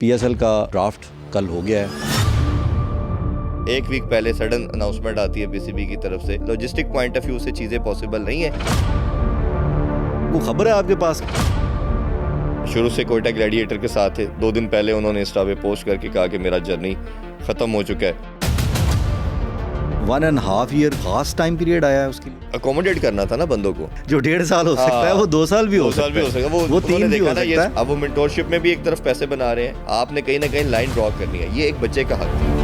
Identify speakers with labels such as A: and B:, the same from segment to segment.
A: PSL का draft कल हो गया है।
B: एक वीक पहले सडन अनाउंसमेंट आती है पीसीबी की तरफ से। लॉजिस्टिक पॉइंट ऑफ व्यू से चीज़ें पॉसिबल नहीं है।
A: वो खबर है आपके पास?
B: शुरू से कोयटा ग्लैडिएटर के साथ थे। 2 दिन पहले उन्होंने इंस्टा पे पोस्ट करके कहा कि मेरा जर्नी ख़त्म हो चुका है।
A: 1.5 ईयर खास टाइम पीरियड आया है उसके लिए।
B: अकोमोडेट करना था ना बंदों को।
A: जो 1.5 साल हो सकता है वो 2 साल भी हो सकता है। वो 3 भी हो सकता है।
B: अब वो मेंटोरशिप में भी एक तरफ पैसे बना रहे हैं। आपने कहीं ना कहीं लाइन ड्रॉ करनी है। ये एक बच्चे का हक है।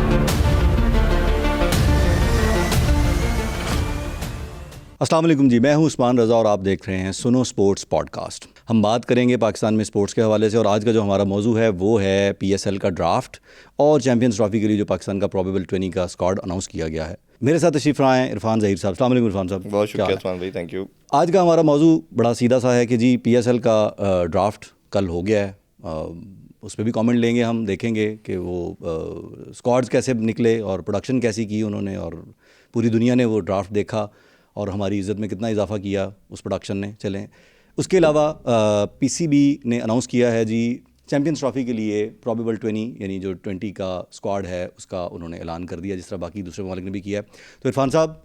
A: अस्सलाम वालेकुम जी, मैं हूं उस्मान रज़ा और आप देख रहे हैं सुनो स्पोर्ट्स पॉडकास्ट। हम बात करेंगे पाकिस्तान में स्पोर्ट्स के हवाले से और आज का जो हमारा मौजू है वो है पीएसएल का ड्राफ्ट और चैंपियंस ट्रॉफी के लिए जो पाकिस्तान का प्रोबेबल 20 का स्क्वाड अनाउंस किया गया है। मेरे साथ तशरीफ लाए हैं इरफान ज़हीर साहब। अस्सलाम वालेकुम इरफान साहब।
B: बहुत शुक्रिया उस्मान भाई, थैंक यू।
A: आज का हमारा मौजू बड़ा सीधा सा है कि जी पीएसएल का ड्राफ्ट कल हो गया है। उस पर भी कमेंट लेंगे, हम देखेंगे कि वो स्क्वाड्स कैसे निकले और प्रोडक्शन कैसी की उन्होंने और पूरी दुनिया ने वो ड्राफ्ट देखा और हमारी इज़्ज़त में कितना इजाफा किया उस प्रोडक्शन ने। चलें, उसके अलावा पीसीबी ने अनाउंस किया है जी चैंपियंस ट्रॉफी के लिए प्रोबेबल 20 यानी जो 20 का स्क्वाड है उसका उन्होंने ऐलान कर दिया, जिस तरह बाकी दूसरे ममालिक ने भी किया है। तो इरफान साहब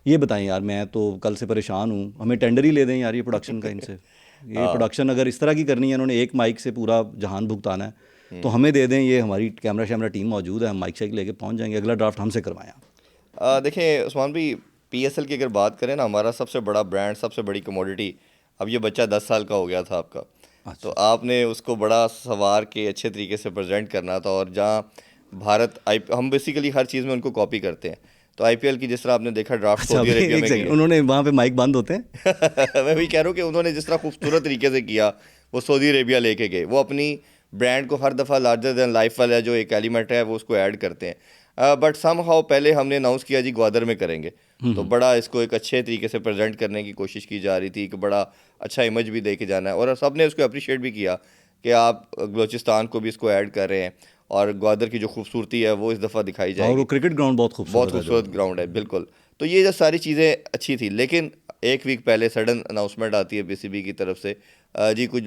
A: ये बताएं यार, मैं तो कल से परेशान हूँ, हमें टेंडर ही ले दें यार ये प्रोडक्शन का इनसे। ये प्रोडक्शन अगर इस तरह की करनी है, इन्होंने एक माइक से पूरा जहान भुगताना है तो हमें दे दें। ये हमारी कैमरा शैमरा टीम मौजूद है, हम माइक शाइक लेके पहुँच जाएंगे। अगला ड्राफ्ट हमसे करवाएं।
B: देखें उस्मान भाई, पीएसएल की अगर बात करें ना, हमारा सबसे बड़ा ब्रांड, सबसे बड़ी कमोडिटी, अब ये बच्चा 10 साल का हो गया था आपका। तो आपने उसको बड़ा सवार के अच्छे तरीके से प्रेजेंट करना था। और जहाँ भारत हम बेसिकली हर चीज़ में उनको कॉपी करते हैं। तो आईपीएल की जिस तरह आपने देखा ड्राफ्ट सऊदी अरेबिया में किया।
A: उन्होंने वहाँ पे माइक बंद होते हैं।
B: मैं भी कह रहा हूँ कि उन्होंने जिस तरह खूबसूरत तरीके से किया, वो सऊदी अरेबिया लेके गए। वो अपनी ब्रांड को हर दफ़ा लार्जर दैन लाइफ वाला जो एक एलिमेंट है वो उसको ऐड करते हैं। बट सम हाउ पहले हमने अनाउंस किया जी ग्वादर में करेंगे, तो बड़ा इसको एक अच्छे तरीके से प्रेजेंट करने की कोशिश की जा रही थी कि बड़ा अच्छा इमेज भी दे के जाना है। और सब ने उसको अप्रिशिएट भी किया कि आप बलूचिस्तान को भी इसको ऐड कर रहे हैं और ग्वादर की जो खूबसूरती है वो इस दफ़ा दिखाई जाएगी।
A: और वो क्रिकेट ग्राउंड बहुत खूबसूरत
B: ग्राउंड है, बिल्कुल। तो ये जो सारी चीज़ें अच्छी थी, लेकिन एक वीक पहले सडन अनाउंसमेंट आती है पीसीबी की तरफ से जी कुछ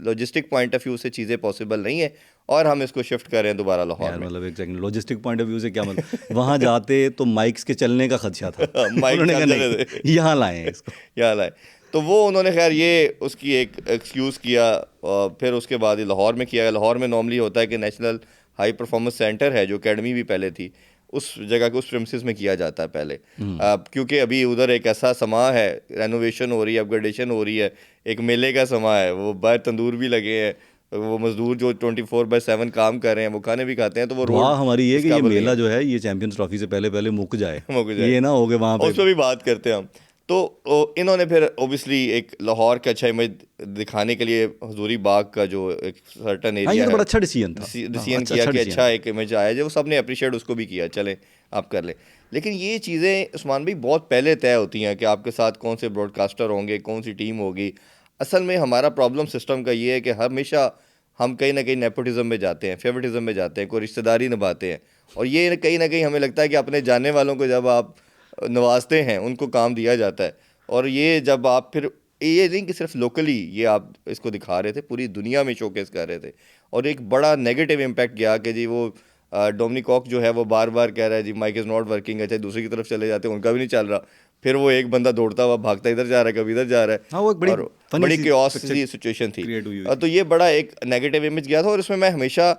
B: लॉजिस्टिक पॉइंट ऑफ व्यू से चीज़ें पॉसिबल नहीं है और हम इसको शिफ्ट कर रहे हैं दोबारा लाहौर में।
A: मतलब एक second, logistic point of view से क्या मतलब? वहाँ जाते तो माइक्स के चलने का खदशा था।
B: माइक
A: यहाँ लाए इसको,
B: यहाँ लाए। तो वो उन्होंने खैर ये उसकी एक एक्सक्यूज़ किया और फिर उसके बाद ये लाहौर में किया। लाहौर में नॉर्मली होता है कि नेशनल हाई परफॉर्मेंस सेंटर है, जो अकेडमी भी पहले थी, उस जगह के उस प्रेमिसेस में किया जाता है पहले। क्योंकि अभी उधर एक ऐसा समा है, रेनोवेशन हो रही है, अपग्रेडेशन हो रही है, एक मेले का समा है, वो बाहर तंदूर भी लगे हैं, वो मजदूर जो 24/7 काम कर रहे हैं वो खाने भी खाते हैं। तो वो रोड
A: हमारी ये कि ये मेला जो है ये चैंपियंस ट्रॉफी से पहले मुक जाए, ये ना हो गए वहाँ पे।
B: उस पर भी बात करते हैं हम। तो इन्होंने फिर ओबियसली एक लाहौर का अच्छा इमेज दिखाने के लिए हजूरी बाग का जो एक सर्टन एरिया
A: है,
B: बड़ा
A: अच्छा डिसीजन था,
B: डिसीजन किया कि अच्छा एक इमेज आया जो सबने अप्रिशिएट उसको भी किया, चलें आप कर लें। लेकिन ये चीज़ें उस्मान भाई बहुत पहले तय होती हैं कि आपके साथ कौन से ब्रॉडकास्टर होंगे, कौन सी टीम होगी। असल में हमारा प्रॉब्लम सिस्टम का ये है कि हमेशा हम कहीं ना कहीं नेपोटिज्म में जाते हैं, फेवरेटिज्म में जाते हैं, कोई रिश्तेदारी निभाते हैं। और ये कहीं ना कहीं हमें लगता है कि अपने जानने वालों को जब आप नवाजते हैं उनको काम दिया जाता है। और ये जब आप फिर ये नहीं कि सिर्फ लोकली ये आप इसको दिखा रहे थे, पूरी दुनिया में शोकेस कर रहे थे। और एक बड़ा नेगेटिव इम्पैक्ट गया कि जी वो डोमिनिक कॉक जो है वो बार बार कह रहा है जी माइक इज़ नॉट वर्किंग। अच्छा, दूसरी की तरफ चले जाते हैं, उनका भी नहीं चल रहा। फिर वो एक बंदा दौड़ता हुआ भागता इधर जा रहा है, कभी इधर जा रहा है।
A: हाँ, वो एक
B: बड़ी क्योस सिचुएशन थी। तो ये बड़ा एक नेगेटिव इमेज गया था। और इसमें मैं हमेशा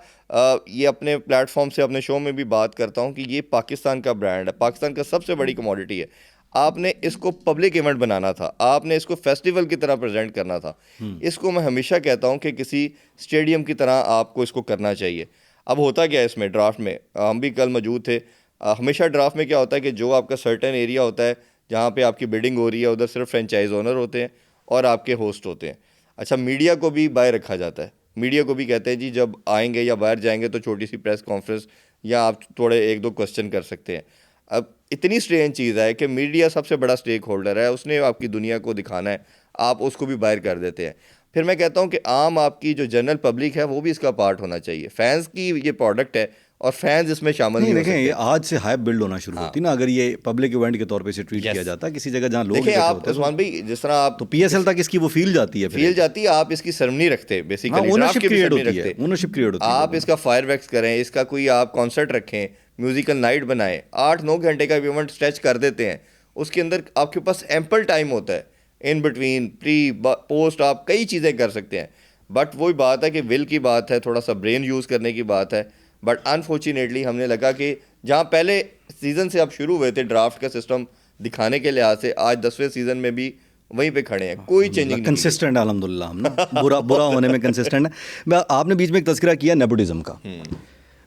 B: ये अपने प्लेटफॉर्म से, अपने शो में भी बात करता हूँ कि ये पाकिस्तान का ब्रांड है, पाकिस्तान का सबसे बड़ी कमोडिटी है। आपने इसको पब्लिक इवेंट बनाना था, आपने इसको फेस्टिवल की तरह प्रेजेंट करना था। इसको मैं हमेशा कहता हूँ कि किसी स्टेडियम की तरह आपको इसको करना चाहिए। अब होता क्या है इसमें ड्राफ्ट में, हम भी कल मौजूद थे। हमेशा ड्राफ्ट में क्या होता है कि जो आपका सर्टेन एरिया होता है जहाँ पे आपकी बिल्डिंग हो रही है, उधर सिर्फ फ्रेंचाइज ओनर होते हैं और आपके होस्ट होते हैं। अच्छा, मीडिया को भी बाहर रखा जाता है। मीडिया को भी कहते हैं जी जब आएंगे या बाहर जाएंगे तो छोटी सी प्रेस कॉन्फ्रेंस या आप थोड़े 1-2 क्वेश्चन कर सकते हैं। अब इतनी स्ट्रेंज चीज़ है कि मीडिया सबसे बड़ा स्टेक होल्डर है, उसने आपकी दुनिया को दिखाना है, आप उसको भी बाहर कर देते हैं। फिर मैं कहता हूँ कि आम आपकी जो जनरल पब्लिक है वो भी इसका पार्ट होना चाहिए। फैंस की ये प्रोडक्ट है और फैंस इसमें शामिल नहीं हो
A: देखें, ये
B: सकते।
A: आज से हाइप बिल्ड होना शुरू होती ना, अगर ये पब्लिक इवेंट के तौर पे से ट्रीट किया जाता किसी जगह जहाँ लोग
B: देखिए
A: इकट्ठे
B: आप
A: होते हैं,
B: उस्मान भाई, जिस तरह आप
A: तो पीएसएल तक इसकी वो फील जाती है,
B: फील जाती है, आप इसकी सेरेमनी रखते
A: हाँ,
B: बेसिकली,
A: ओनरशिप क्रिएट होती है, ओनरशिप क्रिएट होती है।
B: आप इसका फायरवर्क्स करें, इसका कोई आप कॉन्सर्ट रखें, म्यूजिकल नाइट बनाएं, 8-9 घंटे का इवेंट स्ट्रेच कर देते हैं, उसके अंदर आपके पास एम्पल टाइम होता है, इन बिटवीन प्री पोस्ट आप कई चीज़ें कर सकते हैं। बट वही बात है कि विल की बात है, थोड़ा सा ब्रेन यूज़ करने की बात है। बट अनफॉर्चुनेटली हमने लगा कि जहाँ पहले सीज़न से अब शुरू हुए थे ड्राफ्ट का सिस्टम दिखाने के लिहाज से, आज 10वें सीज़न में भी वहीं पे खड़े हैं, कोई चेंजिंग नहीं।
A: कंसिस्टेंट अल्हम्दुलिल्लाह हम ना, बुरा होने में कंसिस्टेंट है। आपने बीच में एक तज़किरा किया नेपोटिज्म का,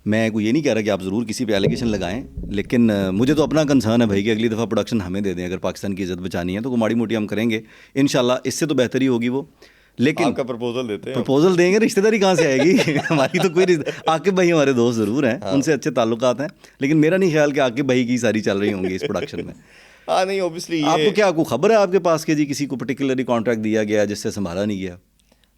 A: मैं कोई ये नहीं कह रहा कि आप ज़रूर किसी पे एलिगेशन लगाएं, लेकिन मुझे तो अपना कंसर्न है भाई कि अगली दफ़ा प्रोडक्शन हमें दे दें। अगर पाकिस्तान की इज़्ज़त बचानी है तो माड़ी मोटी हम करेंगे इंशाल्लाह, इससे तो बेहतरी होगी वो। लेकिन
B: आपका प्रपोजल देते हैं,
A: प्रपोजल देंगे, रिश्तेदारी कहाँ से आएगी हमारी तो कोई आकिब भाई हमारे दोस्त ज़रूर हैं, उनसे अच्छे ताल्लुकात हैं, लेकिन मेरा नहीं ख्याल कि आकिब भाई की सारी चल रही होंगी इस प्रोडक्शन में।
B: हाँ नहीं, ऑब्वियसली
A: आपको क्या आपको खबर है आपके पास कि जी किसी को पर्टिकुलरली कॉन्ट्रैक्ट दिया गया जिससे संभाला नहीं गया?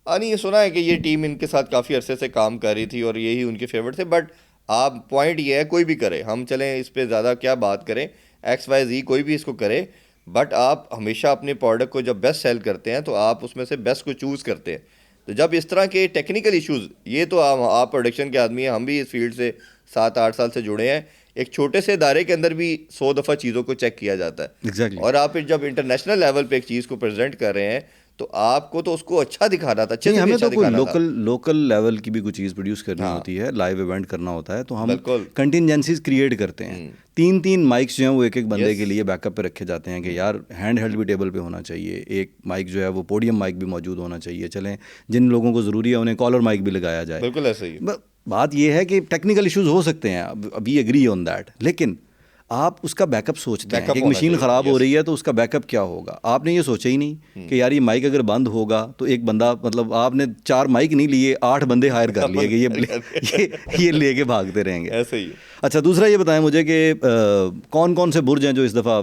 B: नहीं, ये सुना है कि ये टीम इनके साथ काफ़ी अरसे से काम कर रही थी और यही उनके फेवरेट थे। बट आप पॉइंट ये है, कोई भी करे, हम चलें इस पे ज़्यादा क्या बात करें, XYZ कोई भी इसको करे, बट आप हमेशा अपने प्रोडक्ट को जब बेस्ट सेल करते हैं तो आप उसमें से बेस्ट को चूज़ करते हैं। तो जब इस तरह के टेक्निकल इश्यूज़, ये तो आप प्रोडक्शन के आदमी हैं, हम भी इस फील्ड से 7-8 साल से जुड़े हैं, एक छोटे से इदारे के अंदर भी 100 दफ़ा चीज़ों को चेक किया जाता है।
A: Exactly.
B: और आप जब इंटरनेशनल लेवल पे एक चीज़ को प्रेजेंट कर रहे हैं तो आपको तो उसको अच्छा दिखाना था, अच्छे से भी
A: हमें
B: अच्छा
A: तो कोई
B: दिखाना था।
A: लोकल लेवल की भी कोई चीज़ प्रोड्यूस करनी होती है, लाइव इवेंट करना होता है, तो हम
B: बिल्कुल।
A: कंटिजेंसीज क्रिएट करते हैं। 3-3 माइक्स जो हैं वो एक बंदे के लिए बैकअप पे रखे जाते हैं कि यार हैंड हेल्ड भी टेबल पे होना चाहिए, एक माइक जो है वो पोडियम माइक भी मौजूद होना चाहिए, चलें जिन लोगों को ज़रूरी है उन्हें कॉलर माइक भी लगाया जाए।
B: बिल्कुल ऐसे ही।
A: बात ये है कि टेक्निकल इश्यूज हो सकते हैं, वी एग्री ऑन दैट, लेकिन आप उसका बैकअप सोचते हैं कि एक मशीन ख़राब हो रही है तो उसका बैकअप क्या होगा। आपने ये सोचा ही नहीं कि यार ये माइक अगर बंद होगा तो एक बंदा, मतलब आपने 4 माइक नहीं लिए, 8 बंदे हायर कर लिए कि ये लेके भागते रहेंगे।
B: ऐसे ही।
A: अच्छा, दूसरा ये बताएं मुझे कि कौन कौन से बुर्ज हैं जो इस दफ़ा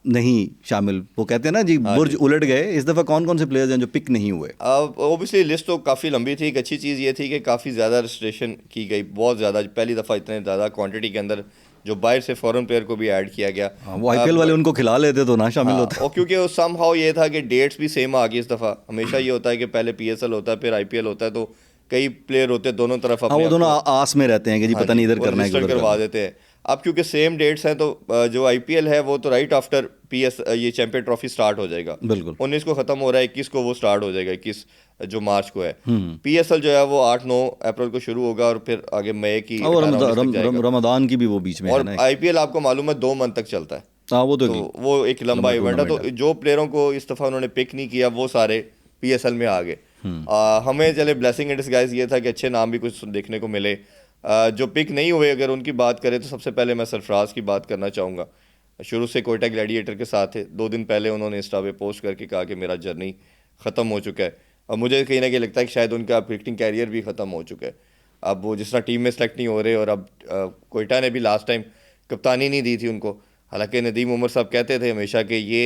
A: नहीं शामिल, वो कहते हैं ना जी बुर्ज उलट गए, इस दफ़ा कौन कौन से प्लेयर्स हैं जो पिक नहीं हुए?
B: अब ऑब्वियसली लिस्ट तो काफ़ी लंबी थी। एक अच्छी चीज़ ये थी कि काफ़ी ज़्यादा रजिस्ट्रेशन की गई, बहुत ज़्यादा, पहली दफ़ा इतने ज़्यादा क्वांटिटी के अंदर जो बाहर से फॉरेन प्लेयर को भी ऐड किया गया।
A: वो IPL वाले उनको खिला लेते तो ना शामिल होते।
B: और क्योंकि समहाउ ये था कि डेट्स भी सेम आ गई इस दफ़ा। हमेशा ये होता है कि पहले PSL होता है फिर IPL होता है, तो कई प्लेयर होते हैं दोनों तरफ,
A: वो दोनों आस में रहते हैं कि जी पता नहीं इधर करना है,
B: करवा देते हैं। अब क्योंकि सेम डेट्स हैं तो जो IPL है वो तो राइट आफ्टर ये चैंपियन ट्रॉफी स्टार्ट हो जाएगा।
A: बिल्कुल
B: 19 को ख़त्म हो रहा है, 21 को वो स्टार्ट हो जाएगा, 21 जो मार्च को है। PSL जो है वो 8-9 अप्रैल को शुरू होगा और फिर आगे मई की
A: रमज़ान की भी वो बीच में है ना।
B: और IPL आपको मालूम है 2 मंथ तक चलता है।
A: हाँ, वो तो
B: वो एक लंबा इवेंट है। तो जो प्लेयरों को इस दफ़ा उन्होंने पिक नहीं किया वो सारे PSL में आ गए। हमें चले ब्लेसिंग इन डिस्गाइज ये था कि अच्छे नाम भी कुछ देखने को मिले। जो पिक नहीं हुए अगर उनकी बात करें तो सबसे पहले मैं सरफराज की बात करना चाहूँगा। शुरू से कोयटा ग्लैडिएटर के साथ थे। 2 दिन पहले उन्होंने इंस्टा पे पोस्ट करके कहा कि मेरा जर्नी ख़त्म हो चुका है। और मुझे कहीं ना कहीं लगता है कि शायद उनका क्रिकेटिंग कैरियर भी ख़त्म हो चुका है। अब वो जिस तरह टीम में सेलेक्ट नहीं हो रहे, और अब कोयटा ने भी लास्ट टाइम कप्तानी नहीं दी थी उनको। हालांकि नदीम उमर साहब कहते थे हमेशा कि ये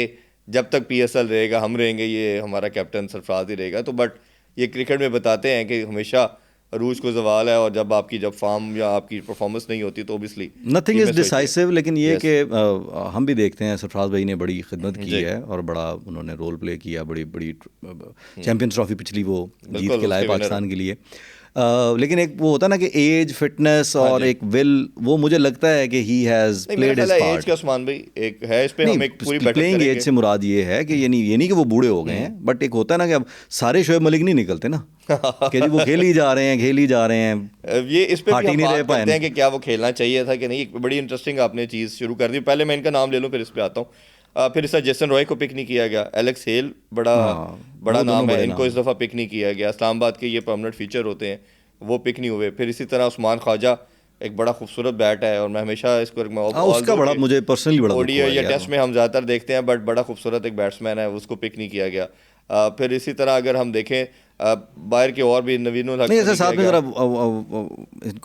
B: जब तक PSL रहेगा हम रहेंगे, ये हमारा कैप्टन सरफराज ही रहेगा। तो बट ये क्रिकेट में बताते हैं कि हमेशा रूज को जवाल है, और जब फॉर्म या आपकी परफॉर्मेंस नहीं होती तो ऑब्वियसली
A: नथिंग इज़ डिसाइसिव। लेकिन ये कि हम भी देखते हैं सरफराज भाई ने बड़ी खिदमत की है और बड़ा उन्होंने रोल प्ले किया, बड़ी चैंपियंस ट्रॉफी पिछली वो जीत के लाए पाकिस्तान के लिए। लेकिन एक वो होता है ना कि एज, फिटनेस और एक विल, वो मुझे लगता है कि he has played his part.
B: एज का उस्मान भाई एक है, इस पे हम एक पूरी बैठक
A: प्लेइंग एज से मुराद ये है कि ये नहीं कि वो बूढ़े हो गए हैं, बट एक होता है ना कि अब सारे शोएब मलिक नहीं निकलते ना कि जी वो खेल ही जा रहे हैं।
B: ये इस पे भी हम बात करते हैं कि क्या वो खेलना चाहिए था कि नहीं। एक बड़ी इंटरेस्टिंग आपने चीज़ शुरू कर दी। पहले मैं इनका नाम ले लूँ फिर इस पे आता हूँ। फिर इस जेसन रॉय को पिक नहीं किया गया। एलेक्स हेल बड़ा नाम है, इनको इस दफ़ा पिक नहीं किया गया। इस्लामाबाद के ये परमानेंट फीचर होते हैं, वो पिक नहीं हुए। फिर इसी तरह उस्मान ख्वाजा एक बड़ा खूबसूरत बैट है और मैं हमेशा इसको
A: उसका बड़ा मुझे पर्सनली बड़ा
B: ओडीआई या टेस्ट में हम ज़्यादातर देखते हैं, बट बड़ा खूबसूरत एक बैट्समैन है, उसको पिक नहीं किया गया। फिर इसी तरह अगर हम देखें बाहर के और भी नवीनुल हक,
A: नहीं ऐसे साथ में ज़रा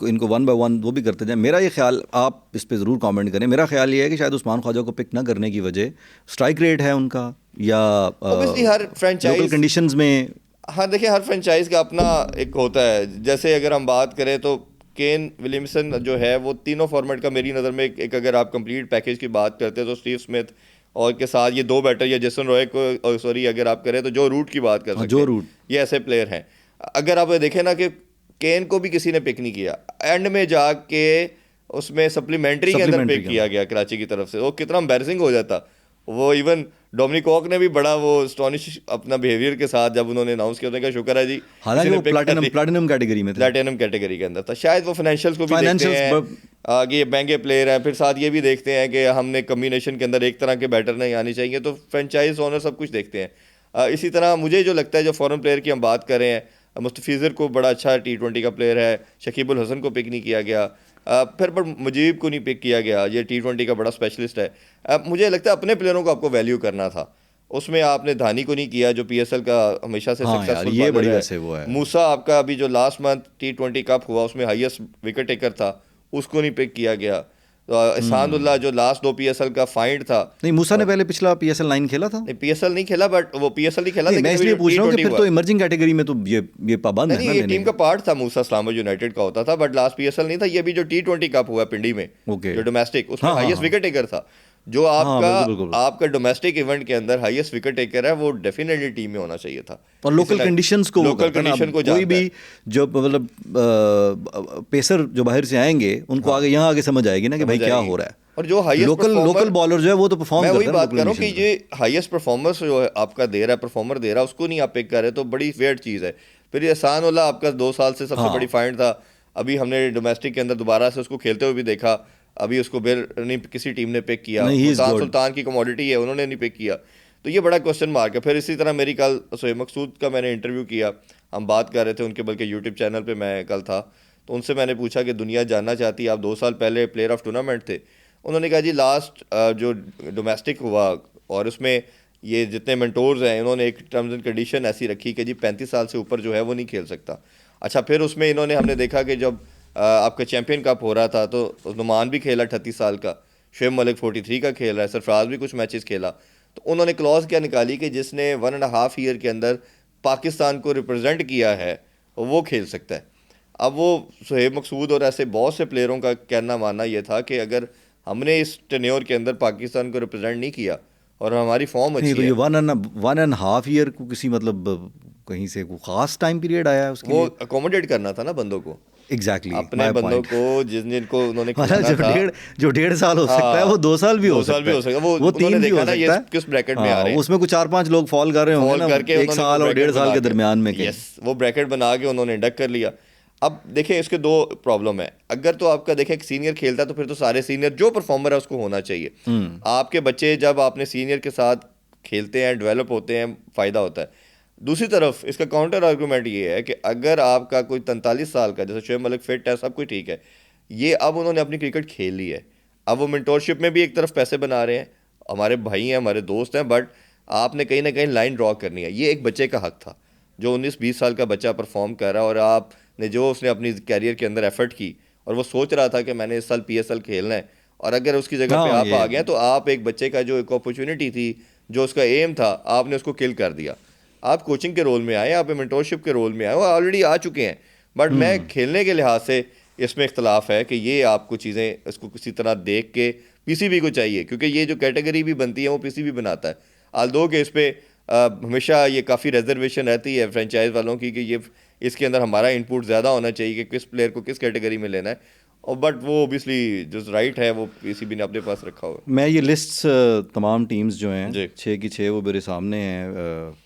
A: इनको 1 by 1 वो भी करते जाएं। मेरा ये ख्याल, आप इस पे ज़रूर कमेंट करें, मेरा ख्याल ये है कि शायद उस्मान ख्वाजा को पिक ना करने की वजह स्ट्राइक रेट है उनका, या
B: हर फ्रेंचाइज
A: लोकल कंडीशंस में
B: हाँ देखिए, हर फ्रेंचाइज का अपना एक होता है। जैसे अगर हम बात करें तो केन विलियमसन जो है वो तीनों फॉर्मेट का मेरी नज़र में एक अगर आप कंप्लीट पैकेज की बात करते हैं तो स्टीव स्मिथ और के साथ ये दो बैटर या जेसन रॉय को सॉरी अगर आप करें तो जो रूट की बात कर सकते
A: जो
B: हैं,
A: रूट
B: ये ऐसे प्लेयर हैं। अगर आप देखें ना कि केन को भी किसी ने पिक नहीं किया, एंड में जाके उसमें सप्लीमेंट्री के अंदर पिक किया गया कराची की तरफ से, वो कितना एम्बैरसिंग हो जाता। वो इवन डोमिनिक कॉक ने भी बड़ा वो स्टॉनिश अपना बिहेवियर के साथ जब उन्होंने अनाउंस किया, उन्होंने कहा शुक्र है जी,
A: हालांकि वो प्लैटिनम कैटेगरी में थे,
B: प्लैटिनम कैटेगरी के अंदर था। शायद वो फाइनेंशियल्स को भी देखते हैं, आगे महंगे प्लेयर हैं, फिर साथ ये भी देखते हैं कि हमने कम्बिनेशन के अंदर एक तरह के बैटर नहीं आनी चाहिए, तो फ्रेंचाइज ओनर सब कुछ देखते हैं। इसी तरह मुझे जो लगता है, जो फॉरेन प्लेयर की हम बात कर रहे हैं, मुस्तफिज़र को बड़ा अच्छा T20 का प्लेयर है, शकीबुल हसन को पिक नहीं किया गया, फिर पर मुजीब को नहीं पिक किया गया, ये T20 का बड़ा स्पेशलिस्ट है। मुझे लगता है अपने प्लेयरों को आपको वैल्यू करना था, उसमें आपने धानी को नहीं किया जो PSL का हमेशा से सक्सेसफुल
A: ये बड़ी वैसे वो है।
B: मूसा आपका अभी जो लास्ट मंथ T20 कप हुआ उसमें हाईएस्ट विकेट टेकर था, उसको नहीं पिक किया गया। एहसानुल्लाह जो लास्ट 2 PSL का फाइंड था,
A: नहीं मूसा ने पहले पिछला PSL 9 खेला था,
B: नहीं PSL नहीं खेला, बट वो PSL नहीं खेला,
A: मैं इसलिए पूछ रहा हूँ कि फिर तो इमर्जिंग कैटेगरी में तो ये पाबंद है ना,
B: ये टीम का पार्ट था, मूसा इस्लामाबाद यूनाइटेड का होता था, बट लास्ट PSL नहीं था। ये भी जो T20 कप हुआ पिंडी में जो डोमेस्टिक, उसमें हाईएस्ट विकेट टेकर था। जो आपका डोमेस्टिक इवेंट के अंदर हाईएस्ट विकेट टेकर है, वो डेफिनेटली टीम में होना चाहिए था।
A: और लोकल कंडीशन को कोई भी जो मतलब पेसर जो बाहर से आएंगे उनको आगे यहाँ आगे समझ आएगी ना कि भाई क्या हो रहा है।
B: और जो हाईएस्ट
A: लोकल बॉलर जो है वो तो परफॉर्म
B: करता है, मैं वही बात कर रहा हूँ कि ये हाईएस्ट परफॉर्मेंस जो है आपका दे रहा है, परफॉर्मर दे रहा है, उसको नहीं आप पिक कर रहे, तो बड़ी फेयर चीज़ है। फिर एहसानुल्लाह आपका 2 साल से सबसे बड़ी फाइंड था, अभी हमने डोमेस्टिक के अंदर दोबारा से उसको खेलते हुए भी देखा, अभी उसको बिल नहीं किसी टीम ने पिक किया, सुल्तान की कमोडिटी है, उन्होंने नहीं पिक किया, तो ये बड़ा क्वेश्चन मार्क है। फिर इसी तरह मेरी कल शोएब मकसूद का मैंने इंटरव्यू किया, हम बात कर रहे थे उनके, बल्कि यूट्यूब चैनल पे मैं कल था, तो उनसे मैंने पूछा कि दुनिया जानना चाहती है, आप 2 साल पहले प्लेयर ऑफ टूर्नामेंट थे। उन्होंने कहा जी लास्ट जो डोमेस्टिक हुआ और उसमें ये जितने मेंटोर्स हैं, इन्होंने एक टर्म्स एंड कंडीशन ऐसी रखी कि जी 35 साल से ऊपर जो है वो नहीं खेल सकता। अच्छा, फिर उसमें इन्होंने हमने देखा कि जब आपका चैम्पियन कप हो रहा था तो नुमान भी खेला 38 साल का, शुएब मलिक 43 का खेल रहा है, सरफराज भी कुछ मैचेस खेला, तो उन्होंने क्लॉज क्या निकाली कि जिसने 1.5 ईयर के अंदर पाकिस्तान को रिप्रेजेंट किया है वो खेल सकता है। अब वो शोएब मकसूद और ऐसे बहुत से प्लेयरों का कहना मानना ये था कि अगर हमने इस टेन्योर के अंदर पाकिस्तान को रिप्रेजेंट नहीं किया और हमारी फॉर्म अच्छी
A: तो ये 1.5 ईयर को किसी मतलब कहीं से कोई खास टाइम पीरियड आया है उसके
B: वो
A: लिए?
B: अकोमोडेट करना था ना बंदों को,
A: एग्जैक्टली
B: अपने बंदों को जिनको उन्होंने
A: जो 1.5 साल हो सकता है वो 2 साल भी हो सकता है, वो 3 भी हो सकता है,
B: किस ब्रैकेट में आ रहे हैं,
A: उसमें कुछ 4-5 लोग फॉल कर रहे होंगे ना, 1 साल और 1.5 साल के दरमियान में।
B: यस, वो ब्रैकेट बना के उन्होंने इंडक्ट कर लिया। अब देखें इसके 2 प्रॉब्लम है, अगर तो आपका देखें एक सीनियर खेलता है तो फिर तो सारे सीनियर जो परफॉर्मर है उसको होना चाहिए। आपके बच्चे जब आपने सीनियर के साथ खेलते हैं, डेवलप होते हैं, फ़ायदा होता है। दूसरी तरफ इसका काउंटर आर्गूमेंट ये है कि अगर आपका कोई 43 साल का, जैसे शुएब मलिक फिट है, सब कुछ ठीक है, ये अब उन्होंने अपनी क्रिकेट खेल ली है, अब वो मेंटोरशिप में भी एक तरफ पैसे बना रहे हैं, हमारे भाई हैं, हमारे दोस्त हैं, बट आपने कहीं ना कहीं लाइन ड्रॉ करनी है। ये एक बच्चे का हक था, जो 19-20 साल का बच्चा परफॉर्म कर रहा है और आपने जो उसने अपनी कैरियर के अंदर एफर्ट की और वो सोच रहा था कि मैंने इस साल PSL खेलना है, और अगर उसकी जगह पे आप आ गए तो आप एक बच्चे का जो एक अपॉर्चुनिटी थी, जो उसका एम था, आपने उसको किल कर दिया। आप कोचिंग के रोल में आए, आप मेंटोरशिप के रोल में आए, वो ऑलरेडी आ चुके हैं, बट मैं खेलने के लिहाज से इसमें इख्तलाफ है कि ये आपको चीज़ें इसको किसी तरह देख के PCB को चाहिए, क्योंकि ये जो कैटेगरी भी बनती है वो PCB बनाता है। आल्दो के इस पर हमेशा ये काफ़ी रिजर्वेशन रहती है फ्रेंचाइज वालों की कि ये इसके अंदर हमारा इनपुट ज़्यादा होना चाहिए कि किस प्लेयर को किस कैटेगरी में लेना है, और बट वो ओबियसली जो राइट है वो PCB ने अपने पास रखा हुआ।
A: मैं ये लिस्ट तमाम टीम्स जो हैं 6 की 6 वो मेरे सामने हैं,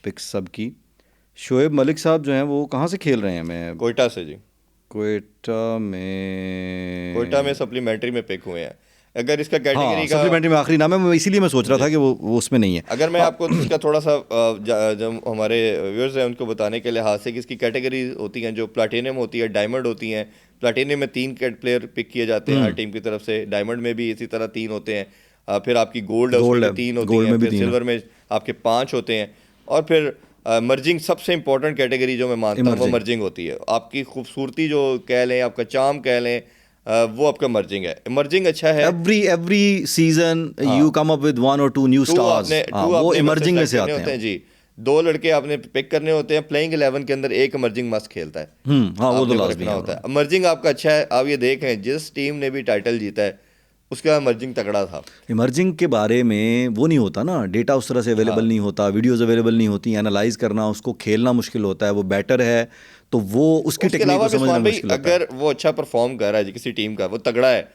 A: पिक्स सब की। शुएब मलिक साहब जो हैं वो कहाँ से खेल रहे हैं? मैं
B: कोयटा से जी,
A: कोयटा में
B: सप्लीमेंट्री में पिक हुए हैं। अगर इसका कैटेगरी का
A: सप्लीमेंट्री में आखिरी नाम है, मैं इसीलिए मैं सोच रहा था कि वो उसमें नहीं है।
B: अगर मैं आपको इसका थोड़ा सा जब हमारे व्यूअर्स हैं उनको बताने के लिहाज से कि इसकी कैटेगरी होती हैं, जो प्लैटिनम होती है, डायमंड होती हैं। प्लैटिनम में 3 प्लेयर पिक किए जाते हैं हर टीम की तरफ से, डायमंड में भी इसी तरह 3 होते हैं, फिर आपकी गोल्ड 3 होती है, फिर सिल्वर में आपके 5 होते हैं, और फिर मर्जिंग सबसे इंपॉर्टेंट कैटेगरी जो मैं मानता हूँ वो मर्जिंग होती है। आपकी खूबसूरती जो कह लें, आपका चार्म कह लें, वो आपका मर्जिंग है। मर्जिंग अच्छा है,
A: every season you come up with 1 or 2 new stars, वो इमर्जिंग में से आते हैं
B: जी। 2 लड़के आपने पिक करने होते हैं, प्लेइंग 11 के अंदर एक इमर्जिंग मस्ट खेलता है।
A: हाँ वो तो
B: आपने
A: लाजमी
B: रखना
A: है।
B: होता है। इमर्जिंग आपका अच्छा है, आप ये देखें जिस टीम ने भी टाइटल जीता है उसका इमर्जिंग तगड़ा था।
A: इमर्जिंग के बारे में वो नहीं होता ना, डेटा उस तरह से अवेलेबल नहीं होता, वीडियोस अवेलेबल नहीं होती, एनालाइज करना उसको खेलना मुश्किल होता है। वो बैटर है तो वो उसकी
B: उसके
A: टेक्निक
B: अलावा
A: को
B: भी
A: समझना
B: उस्मान भाई,
A: मुश्किल होता है।
B: अगर वो अच्छा परफॉर्म कर रहा है किसी टीम का, वो तगड़ा है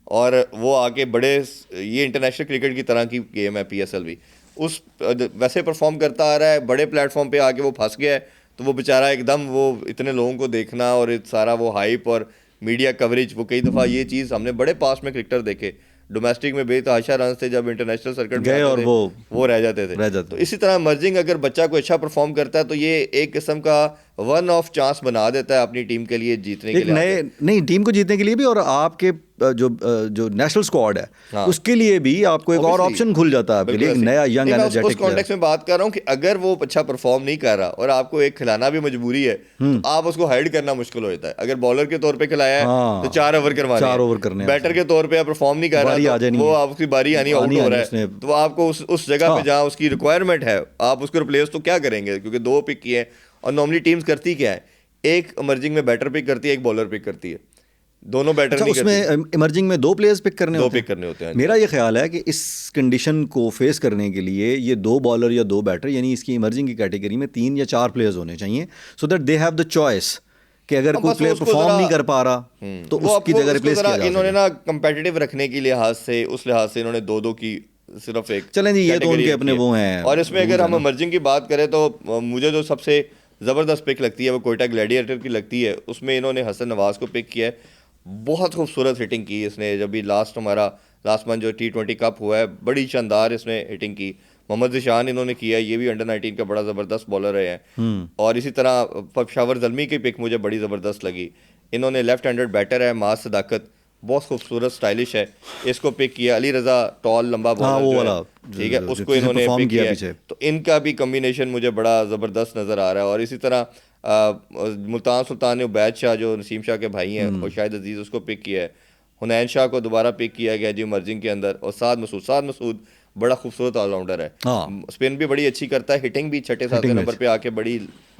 B: और वो आके बड़े, ये इंटरनेशनल क्रिकेट की तरह की गेम है PSL भी, उस वैसे परफॉर्म करता आ रहा है, बड़े प्लेटफॉर्म पे आके वो फंस गया है, तो वो बेचारा एकदम वो इतने लोगों को देखना और सारा वो हाइप और मीडिया कवरेज, वो कई दफ़ा ये चीज़ हमने बड़े पास में क्रिकेटर देखे, डोमेस्टिक में बेतहाशा रन थे, जब इंटरनेशनल सर्किट में
A: गए
B: आते
A: और
B: थे
A: वो
B: रह जाते थे।
A: रह जाते
B: तो
A: थे।
B: इसी तरह मर्जिंग अगर बच्चा कोई अच्छा परफॉर्म करता है तो ये एक किस्म का वन ऑफ चांस बना देता है अपनी टीम के लिए जीतने के
A: एक
B: लिए
A: नए
B: आगे।
A: नहीं टीम को जीतने के लिए भी, और आपके जो नेशनल स्क्वाड है
B: हाँ।
A: उसके लिए भी आपको एक और
B: Obviously,
A: ऑप्शन खुल जाता है आपके लिए, एक
B: बिल्कुल ऐसे।
A: नया यंग
B: नहीं, मैं उस
A: एनर्जेटिक प्लेयर।
B: कॉन्टेक्स्ट में बात कर रहा हूँ कि अगर वो अच्छा परफॉर्म नहीं कर रहा और आपको एक खिलाना भी मजबूरी है, तो आप उसको हाइड करना मुश्किल हो जाता है। अगर बॉलर के तौर पे खिलाया है
A: हाँ,
B: तो 4 ओवर करवाने
A: 4
B: हैं।
A: ओवर करने हैं
B: बैटर
A: उसे।
B: के तौर पे आप परफॉर्म नहीं कर
A: बारी
B: रहा
A: आ
B: तो
A: जानी
B: वो
A: है,
B: आपकी बारी आनी आउट हो रहा है,
A: उसने।
B: तो आपको उस जगह पे
A: हाँ।
B: जहाँ उसकी रिक्वायरमेंट है आप उसको रिप्लेस तो क्या करेंगे, क्योंकि 2 पिक किए हैं। और नॉर्मली टीम्स करती क्या है, एक इमर्जिंग में बैटर पिक करती है, एक बॉलर पिक करती है, दोनों बैटर
A: अच्छा,
B: नहीं करती,
A: उसमें इमर्जिंग में 2 प्लेयर्स पिक करने
B: 2
A: होते
B: पिक
A: हैं।
B: करने होते हैं।
A: मेरा ये ख्याल है कि इस कंडीशन को फेस करने के लिए ये 2 बॉलर या 2 बैटर, यानी इसकी इमर्जिंग की कैटेगरी में 3 या 4 प्लेयर्स होने चाहिए, so that they have the choice कि अगर कोई
B: बस
A: प्लेयर
B: उसको
A: परफॉर्म
B: जरा
A: नहीं कर पा रहा तो
B: वो
A: उसकी
B: आपको
A: जगह
B: उसको
A: रिप्लेस
B: जरा
A: किया जा
B: इन्होंने
A: सके।
B: ना कंपेटिटिव रखने के लिहाज से, उस लिहाज से इन्होंने 2-2 की सिर्फ एक
A: चलें जी, ये तो
B: कैटेगरी
A: उनके
B: रखी
A: अपने
B: है।
A: वो हैं
B: और इसमें
A: रूल्स
B: अगर
A: हैं
B: हम
A: ना।
B: इमर्जिंग की बात करें तो मुझे जो सबसे ज़बरदस्त पिक लगती है वो कोयटा ग्लैडिएटर की लगती है। उसमें इन्होंने हसन नवाज़ को पिक किया है, बहुत खूबसूरत हिटिंग की इसने। जब भी लास्ट मंथ जो T20 कप हुआ है, बड़ी शानदार इसने हिटिंग की। मोहम्मद ज़िशान इन्होंने किया है, ये भी अंडर 19 का बड़ा ज़बरदस्त बॉलर रहे हैं। और इसी तरह पेशावर ज़ल्मी की पिक मुझे बड़ी ज़बरदस्त लगी। इन्होंने लेफ्ट हैंडेड बैटर है, मास सदाकत, बहुत खूबसूरत स्टाइलिश है, इसको पिक किया। अली रज़ा टॉल लंबा
A: हाँ,
B: बॉलर
A: वो
B: जो
A: वाला
B: है, ठीक है, उसको
A: जिसने
B: इन्होंने
A: परफॉर्म
B: पिक
A: किया
B: किया है।
A: पीछे।
B: तो इनका भी कम्बिनेशन मुझे बड़ा ज़बरदस्त नज़र आ रहा है। और इसी तरह मुल्तान सुल्तान ने उबैद शाह जो नसीम शाह के भाई हैं और शाहिद अजीज़, उसको पिक किया है। हुनैन शाह को दोबारा पिक किया गया जी इमर्जिंग के अंदर। और साद मसूद बड़ा खूबसूरत ऑलराउंडर है,
A: हाँ,
B: स्पिन भी बड़ी अच्छी करता है, हिटिंग भी 6-7 नंबर पे आके बड़ी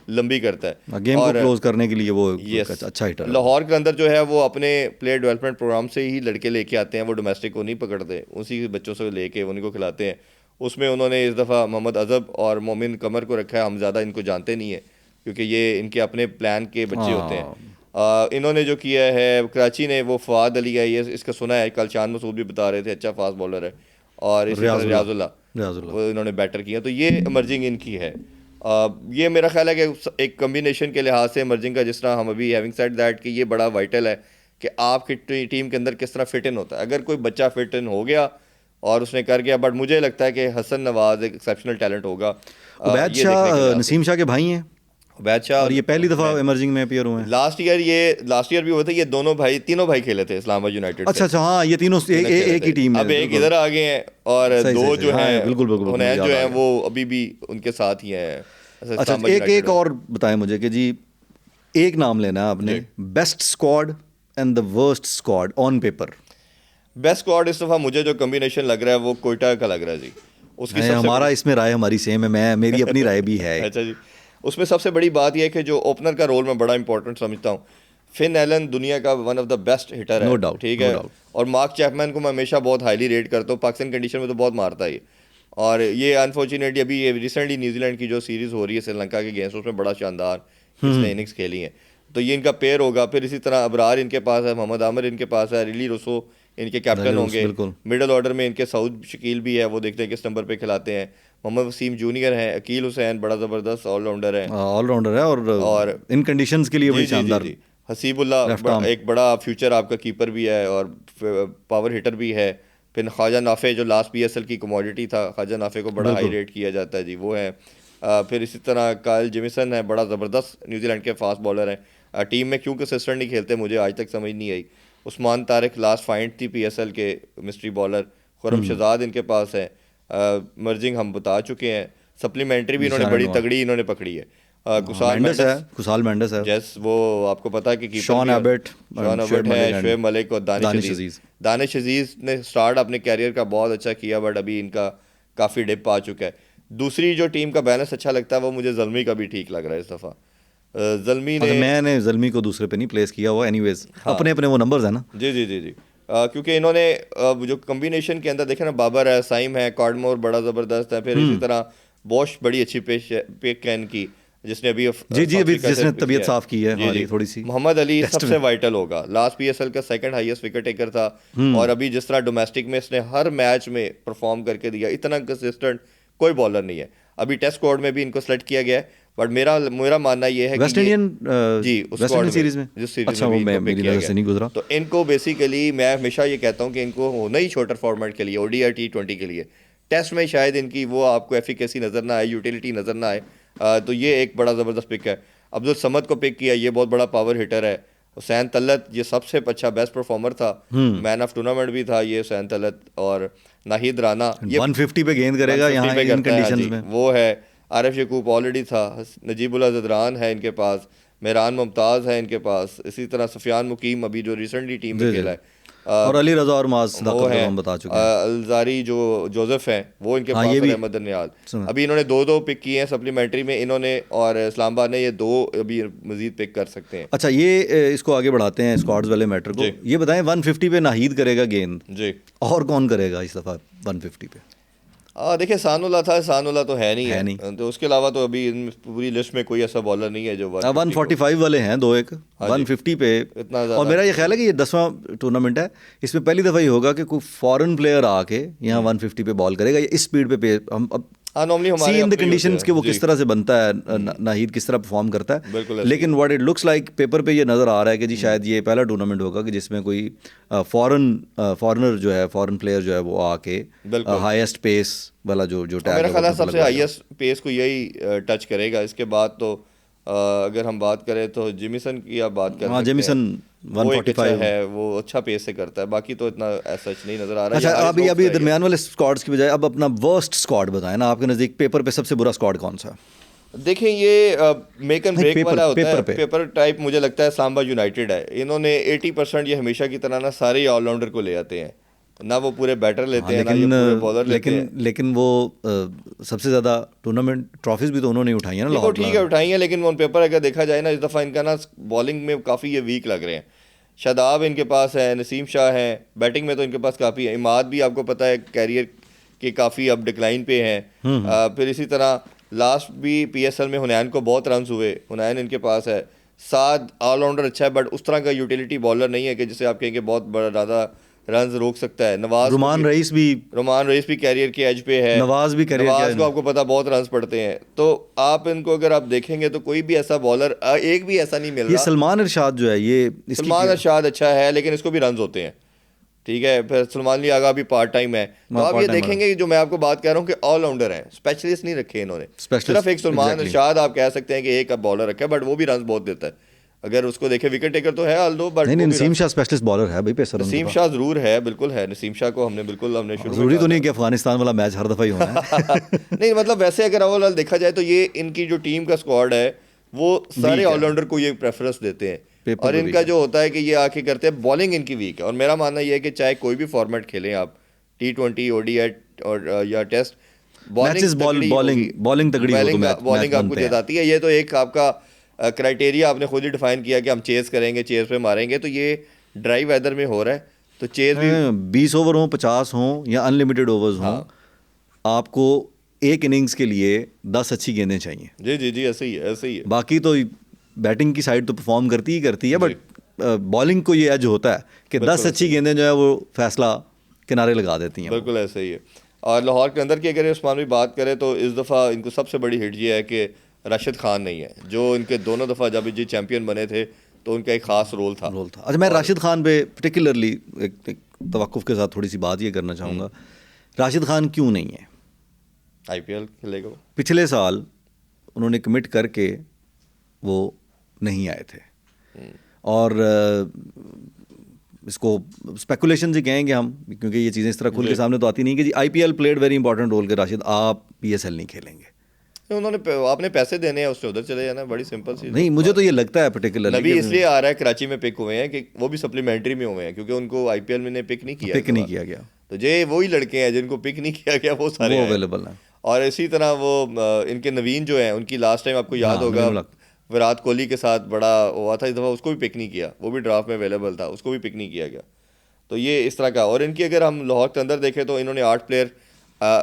B: लंबी करता है।
A: गेम को
B: और
A: क्लोज करने के लिए वो
B: यस,
A: अच्छा हिटर है।
B: लाहौर के अंदर जो है वो अपने प्लेयर डेवलपमेंट प्रोग्राम से ही लड़के लेके आते हैं, वो डोमेस्टिक को नहीं पकड़ते, उसी बच्चों से लेके उन्हीं को खिलाते हैं। उसमें उन्होंने इस दफ़ा मोहम्मद अजब और मोमिन कमर को रखा है। हम ज़्यादा इनको जानते नहीं है क्योंकि ये इनके अपने प्लान के बच्चे होते हैं। इन्होंने जो किया है कराची ने, वो फवाद अली है, ये इसका सुना है, कल चांद मसूद भी बता रहे थे, अच्छा फास्ट बॉलर है। और इसी तरह रियाजुल्लाह वो इन्होंने बैटर किया। तो ये इमर्जिंग इनकी है। ये मेरा ख्याल है कि एक कम्बिनेशन के लिहाज से इमर्जिंग का, जिस तरह हम अभी हैविंग सेड दैट कि ये बड़ा वाइटल है कि आपकी टीम के अंदर किस तरह फिट इन होता है। अगर कोई बच्चा फिट इन हो गया और उसने कर गया, बट मुझे लगता है कि हसन नवाज एक एक्सेप्शनल टैलेंट होगा।
A: उबैद शाह नसीम शाह के भाई हैं,
B: उबैद शाह,
A: और ये पहली दफ़ा इमर्जिंग में अपीयर हुए हैं।
B: लास्ट ईयर भी हुए थे। ये तीनों भाई खेले थे इस्लामाबाद यूनाइटेड से।
A: अच्छा, हाँ, ये तीनों एक ही टीम में।
B: अब एक इधर आ गए हैं और
A: सही,
B: 2
A: सही,
B: जो
A: हाँ,
B: हैं
A: बिल्कुल,
B: हुनैन
A: याद
B: जो
A: आ
B: हैं
A: गया।
B: वो अभी भी उनके साथ ही हैं।
A: अच्छा, एक और बताएं मुझे कि जी, एक नाम लेना है आपने, best squad and the worst squad on paper.
B: Best squad इस दफ़ा मुझे जो कम्बिनेशन लग रहा है वो कोयटा का लग रहा है जी। उसकी
A: हमारा इसमें राय हमारी सेम है, मेरी अपनी राय भी है।
B: अच्छा जी, उसमें सबसे बड़ी बात यह है कि जो ओपनर का रोल मैं बड़ा इंपॉर्टेंट समझता हूँ। फिन एलन दुनिया का one of the best hitter है,
A: नो डाउट,
B: ठीक है। और मार्क चैपमैन को मैं हमेशा बहुत हाईली रेट करता हूँ, पाकिस्तान कंडीशन में तो बहुत मारता है ये। और ये अनफॉर्चुनेटली अभी ये रिसेंटली न्यूजीलैंड की जो सीरीज़ हो रही है श्रीलंका के अगेंस्ट, उसमें बड़ा शानदार इसने इनिंग्स खेली हैं। तो ये इनका पेयर होगा। फिर इसी तरह अबरार इनके पास है, मोहम्मद आमिर इनके पास है, रिली रोसो इनके कैप्टन होंगे। मिडल ऑर्डर में इनके सऊद शकील भी है, वो देखते हैं किस नंबर पे खिलाते हैं। मोहम्मद वसीम जूनियर हैं, अकील हुसैन बड़ा ज़बरदस्त ऑलराउंडर है,
A: और इन कंडीशंस के लिए बड़ी शानदार।
B: हसीबुल्लाह एक बड़ा फ्यूचर आपका कीपर भी है और पावर हिटर भी है। फिर ख्वाजा नाफे जो लास्ट PSL की कमोडिटी था, ख्वाजा नाफे को बड़ा हाई रेट किया जाता है जी, वो है। फिर इसी तरह कायल जेमिसन है, बड़ा ज़बरदस्त न्यूजीलैंड के फास्ट बॉलर हैं। टीम में क्यों कंसिस्टेंट नहीं खेलते मुझे आज तक समझ नहीं आई। उस्मान तारिक लास्ट फाइंड थी PSL के मिस्ट्री बॉलर। खुरम शहजाद इनके पास है। मर्जिंग हम बता चुके हैं। सप्लीमेंट्री भी इन्होंने बड़ी तगड़ी इन्होंने पकड़ी है।
A: खुशाल मेंडेस है,
B: जस वो आपको पता है कि
A: शॉन एबट
B: है, शुएब मलिक और दानिश अजीज ने स्टार्ट अपने कैरियर का बहुत अच्छा किया, बट अभी इनका काफ़ी डिप आ चुका है। दूसरी जो टीम का बैलेंस अच्छा लगता है वो मुझे ज़ल्मी का भी ठीक लग रहा है इस दफ़ा। ज़ल्मी ने,
A: मैंने ज़ल्मी को दूसरे पे नहीं प्लेस किया हुआ, एनीवेज अपने अपने वो नंबर्स है ना।
B: जी जी जी जी। क्योंकि इन्होंने जो कम्बिनेशन के अंदर देखे ना, बाबर है, साइम है, कॉडमोर बड़ा ज़बरदस्त है, फिर इसी तरह बॉश बड़ी अच्छी पिक है इनकी, जिसने अभी
A: जी अभी जिसने तबीयत साफ की है हमारी थोड़ी सी।
B: मोहम्मद अली सबसे वाइटल होगा, लास्ट पीएसएल का सेकंड हाईएस्ट विकेट टेकर था, और अभी जिस तरह डोमेस्टिक में इसने हर मैच में परफॉर्म करके दिया, इतना कंसिस्टेंट कोई बॉलर नहीं है। अभी टेस्ट स्क्वाड में भी इनको सेलेक्ट किया गया है, बट मेरा मानना ये है
A: वेस्ट
B: कि
A: इंडियन
B: जी उस स्क्वाड
A: सीरीज में,
B: जिस सीरीज
A: अच्छा
B: में
A: वो
B: भी
A: मैं
B: इनको पिक
A: मेरी
B: किया
A: नज़र से नहीं गुजरा।
B: तो इनको बेसिकली मैं हमेशा ये कहता हूँ कि इनको होना ही छोटर फॉर्मेट के लिए, ओडीआई T20 के लिए। टेस्ट में शायद इनकी वो आपको एफिकेसी नज़र ना आए, यूटिलिटी नज़र ना आए, तो ये एक बड़ा ज़बरदस्त पिक है। अब्दुल समद को पिक किया, ये बहुत बड़ा पावर हिटर है। हुसैन तलत ये सबसे अच्छा बेस्ट परफॉर्मर था, मैन ऑफ टूर्नामेंट भी था ये हुसैन तलत। और नाहिद राना ये
A: 150 पे गेंद करेगा यहाँ इन कंडीशंस में,
B: वो है। आरिफ यकूब ऑलरेडी था, नजीबुल्लाह ज़दरान है इनके पास, मेहरान मुमताज़ है इनके पास, इसी तरह सुफियान मुकीम अभी जो रिसेंटली टीम में खेला है,
A: और अली रज़ा और माज
B: वो है,
A: हम बता चुके हैं।
B: अलजारी जो जोसेफ हैं वो इनके पास, और अहमद नियाल। अभी इन्होंने दो पिक किए हैं सप्लीमेंट्री में इन्होंने, और इस्लामाबाद ने ये 2 अभी मजीद पिक कर सकते हैं।
A: अच्छा ये इसको आगे बढ़ाते हैं स्क्वाड्स वाले मैटर को। ये बताएं 150 पे नाहिद करेगा गेंद
B: जी,
A: और कौन करेगा इस दफ़ा 150 पे?
B: देखिए सानुल्लाह था, सानुल्लाह तो है नहीं, तो उसके अलावा तो अभी इन पूरी लिस्ट में कोई ऐसा बॉलर नहीं है जो
A: 145 वाले हैं 2-1 150 पे
B: इतना।
A: और मेरा ये ख्याल है कि ये 10वां टूर्नामेंट है, इसमें पहली दफ़ा ही होगा कि कोई फॉरेन प्लेयर आके यहाँ 150 पे बॉल करेगा, इस स्पीड पे हम अब
B: नॉर्मली हमारे
A: सी इन द कंडीशंस के वो किस तरह से बनता है, नाहिद किस तरह परफॉर्म करता है। लेकिन what it looks like paper पे ये नज़र आ रहा है कि जी शायद ये पहला टूर्नामेंट होगा कि जिसमें कोई फॉरेनर जो है, फॉरेन प्लेयर जो है वो आके हाईएस्ट पेस वाला जो टैग
B: मेरा ख्याल है सबसे हाईएस्ट पेस को यही टच करेगा। इसके बाद तो अगर हम बात करें तो जिमिसन की आप बात कर सकते हैं,
A: जिमिसन 145
B: है, वो अच्छा पेस से करता है, बाकी तो इतना ऐसा नहीं नजर आ रहा है।
A: अच्छा अभी दरमियान वाले स्क्वाड्स की बजाय अब अपना वर्स्ट स्क्वाड बताएं ना, आपके नज़दीक पेपर पे सबसे बुरा स्क्वाड कौन सा?
B: देखें ये मेक एंड ब्रेक वाला होता है, पेपर टाइप मुझे लगता है सांबा यूनाइटेड है। इन्होंने 80% ये हमेशा की तरह ना सारे ऑलराउंडर को ले आते हैं, ना वो पूरे बैटर लेते हैं, ना ये पूरे बॉलर लेते हैं।
A: लेकिन वो सबसे ज़्यादा टूर्नामेंट ट्रॉफीज भी तो उन्होंने उठाई है ना।
B: वो ठीक है उठाई है, लेकिन ऑन पेपर अगर देखा जाए ना इस दफ़ा इनका ना बॉलिंग में काफ़ी ये वीक लग रहे हैं। शादाब इनके पास है, नसीम शाह हैं, बैटिंग में तो इनके पास काफ़ी है। इमाद भी आपको पता है कैरियर के काफ़ी अब डिक्लाइन पे हैं। फिर इसी तरह लास्ट भी PSL में हुनैन को बहुत रन हुए, हुनैन इनके पास है। साद ऑलराउंडर अच्छा है, बट उस तरह का यूटिलिटी बॉलर नहीं है कि जिसे आप कहेंगे बहुत बड़ा ज़्यादा रन रोक सकता है।
A: रुमान रईस भी
B: कैरियर के एज पे है,
A: नवाज
B: को आपको पता बहुत रन पड़ते हैं। तो आप इनको अगर आप देखेंगे तो कोई भी ऐसा बॉलर एक भी ऐसा नहीं मिल रहा।
A: ये सलमान इरशाद जो है, ये
B: सलमान इरशाद अच्छा है, लेकिन इसको भी रन होते हैं, ठीक है। फिर सलमान अली आगा भी पार्ट टाइम है। तो आप ये देखेंगे कि जो मैं आपको बात कर रहा हूँ कि ऑलराउंडर है, स्पेशलिस्ट नहीं रखे इन्होंने। सिर्फ एक सलमान इरशाद आप कह सकते हैं कि एक बॉलर रखा है, बट वो भी रन बहुत देता है। अगर उसको देखे विकेट टेकर तो है ऑल्दो, बट
A: नहीं नसीम शाह स्पेशलिस्ट बॉलर है भाई, पेसर
B: नसीम शाह जरूर है, बिल्कुल है। नसीम शाह को हमने शुरू
A: जरूरी तो नहीं कि अफगानिस्तान वाला मैच हर दफा ही होना है।
B: नहीं मतलब वैसे अगर ओवरऑल देखा जाए तो ये इनकी जो टीम का स्क्वाड है वो सारे ऑलराउंडर को ये प्रेफरेंस देते हैं, और इनका जो होता है कि ये आके करते हैं बॉलिंग इनकी वीक है। और मेरा मानना ये है कि चाहे कोई भी फॉर्मेट खेलें आप, T20 ODI और या टेस्ट,
A: बॉलिंग
B: आपको जताती है। ये तो एक आपका क्राइटेरिया आपने खुद ही डिफाइन किया कि हम चेज करेंगे, चेज पे मारेंगे, तो ये ड्राई वेदर में हो रहा है। तो चेज भी
A: 20 ओवर हों, 50 हों या अनलिमिटेड ओवर्स हों, आपको एक इनिंग्स के लिए 10 अच्छी गेंदें चाहिए।
B: जी ऐसे ही है।
A: बाकी तो बैटिंग की साइड तो परफॉर्म करती है, बट बॉलिंग को ये एज होता है कि 10 अच्छी गेंदें जो है वो फैसला किनारे लगा देती हैं।
B: बिल्कुल ऐसे ही है। और लाहौर के अंदर की अगर उस्मान भी बात करें तो इस दफ़ा इनको सबसे बड़ी हिट ये है कि राशिद खान नहीं है, जो इनके दोनों दफ़ा जब जी चैंपियन बने थे तो उनका एक ख़ास रोल था।
A: अच्छा मैं राशिद खान पे पर्टिकुलरली एक तवक्कुफ़ के साथ थोड़ी सी बात ये करना चाहूँगा, राशिद खान क्यों नहीं है?
B: IPL खेलेगा।
A: पिछले साल उन्होंने कमिट करके वो नहीं आए थे, और इसको स्पेकुलेशन ही कहेंगे हम, क्योंकि ये चीज़ें इस तरह खुल के सामने तो आती नहीं कि जी IPL played very important role के राशिद आप PSL नहीं खेलेंगे।
B: उन्होंने आपने पैसे देने हैं, उससे उधर चले जाना, बड़ी सिंपल सी।
A: नहीं मुझे तो ये लगता है पर्टिकुलरली
B: नबी इसलिए आ रहा है, कराची में पिक हुए हैं कि वो भी सप्लीमेंट्री में हुए हैं, क्योंकि उनको IPL में पिक नहीं किया गया।
A: तो
B: जे वही लड़के हैं जिनको पिक नहीं किया गया, वो सारे
A: अवेलेबल हैं।
B: और इसी तरह वो इनके नवीन जो हैं उनकी लास्ट टाइम आपको याद होगा विराट कोहली के साथ बड़ा हुआ था, इस दफ़ा उसको भी पिक नहीं किया, वो भी ड्राफ्ट में अवेलेबल था, उसको भी पिक नहीं किया गया। तो ये इस तरह का। और इनकी अगर हम लाहौर के अंदर देखें तो इन्होंने 8 प्लेयर,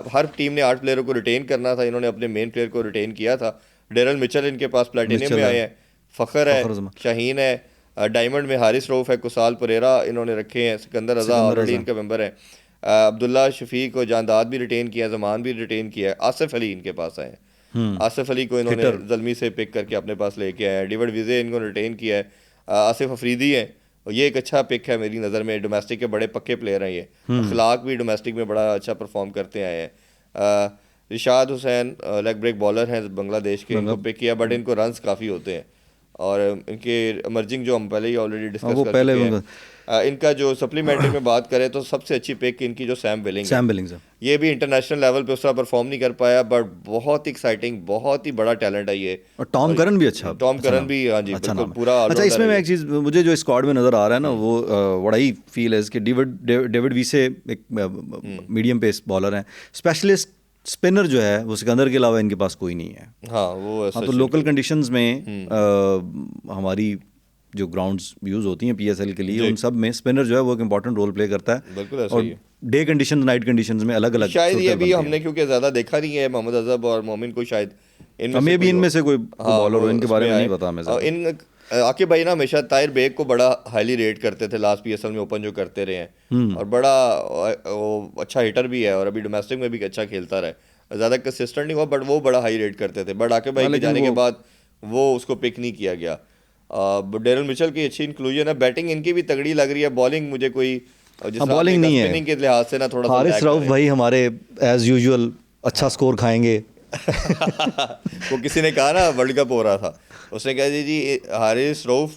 B: हर टीम ने 8 प्लेयरों को रिटेन करना था, इन्होंने अपने मेन प्लेयर को रिटेन किया था। डेरल मिचल इनके पास प्लेटिनियम में आए हैं, फ़खर है, शाहीन है, डायमंड में हारिस रऊफ़ है, कुसाल परेरा इन्होंने रखे हैं, सिकंदर रज़ा ऑलरेडी इनका मेंबर है, अब्दुल्ला शफीक और जानदाद भी रिटेन किया, जमान भी रिटेन किया है, आसिफ अली इनके पास आए हैं, आसिफ अली को इन्होंने जल्मी से पिक करके अपने पास लेके आए हैं, डेविड विजे इनको रिटेन किया है, आसिफ अफरीदी है, और ये एक अच्छा पिक है मेरी नज़र में, डोमेस्टिक के बड़े पक्के प्लेयर हैं ये, अखलाक भी डोमेस्टिक में बड़ा अच्छा परफॉर्म करते आए हैं। Rishad Hossain leg break bowler हैं बांग्लादेश के, इनको पिक किया बट इनको रन्स काफ़ी होते हैं, और इनके इमर्जिंग जो हम पहले ही ऑलरेडी डिस्कस कर चुके हैं। इनका जो सप्लीमेंट्री में बात करें तो सबसे अच्छी पिक इनकी जो सैम बिलिंग है, ये भी इंटरनेशनल लेवल पे उस तरह परफॉर्म नहीं कर पाया, बट बहुत ही एक्साइटिंग, बहुत ही बड़ा टैलेंट है ये।
A: और टॉम करन भी अच्छा,
B: टॉम करन भी, हाँ जी,
A: अच्छा
B: बिल्कुल पूरा।
A: अच्छा, इसमें मैं एक चीज़ मुझे जो स्क्वाड में नज़र आ रहा है ना, वो बड़ा ही फील है कि डेविड वीसे एक मीडियम पेस बॉलर हैं, स्पेशलिस्ट स्पिनर जो है वो सिकंदर के अलावा इनके पास कोई नहीं है।
B: हाँ वो
A: तो लोकल कंडीशंस में हमारी जो ग्राउंड्स यूज़ होती हैं पीएसएल के लिए, उन सब में स्पिनर जो है वो एक इंपॉर्टेंट रोल प्ले करता है।
B: बिल्कुल ऐसा
A: और
B: ही है।
A: डे कंडीशन, नाइट कंडीशंस में अलग अलग
B: शायद ये भी हमने क्योंकि ज़्यादा देखा नहीं है मोहम्मद अजहब और मोमिन को, शायद
A: हमें भी इनमें से कोई बॉलर हो, इनके बारे में नहीं पता हमें।
B: इन आकिब भाई ना हमेशा ताहिर बेग को बड़ा हाईली रेट करते थे लास्ट पीएसएल में ओपन जो करते रहे हैं, और बड़ा अच्छा हिटर भी है, और अभी डोमेस्टिक में भी अच्छा खेलता रहा है, ज़्यादा कंसिस्टेंट नहीं हुआ बट वो बड़ा हाई रेट करते थे, बट आकिब भाई के जाने के बाद वो उसको पिक नहीं किया गया। डेरल मिचल की अच्छी इंक्लूजन है, बैटिंग इनकी भी तगड़ी लग रही है, बॉलिंग मुझे कोई
A: बॉलिंग नहीं है,
B: स्पिनिंग के लिहाज से ना थोड़ा
A: हारिस रऊफ भाई हमारे एज यूजुअल अच्छा स्कोर खाएंगे।
B: वो किसी ने कहा ना, वर्ल्ड कप हो रहा था, उसने कहा जी हारिस रऊफ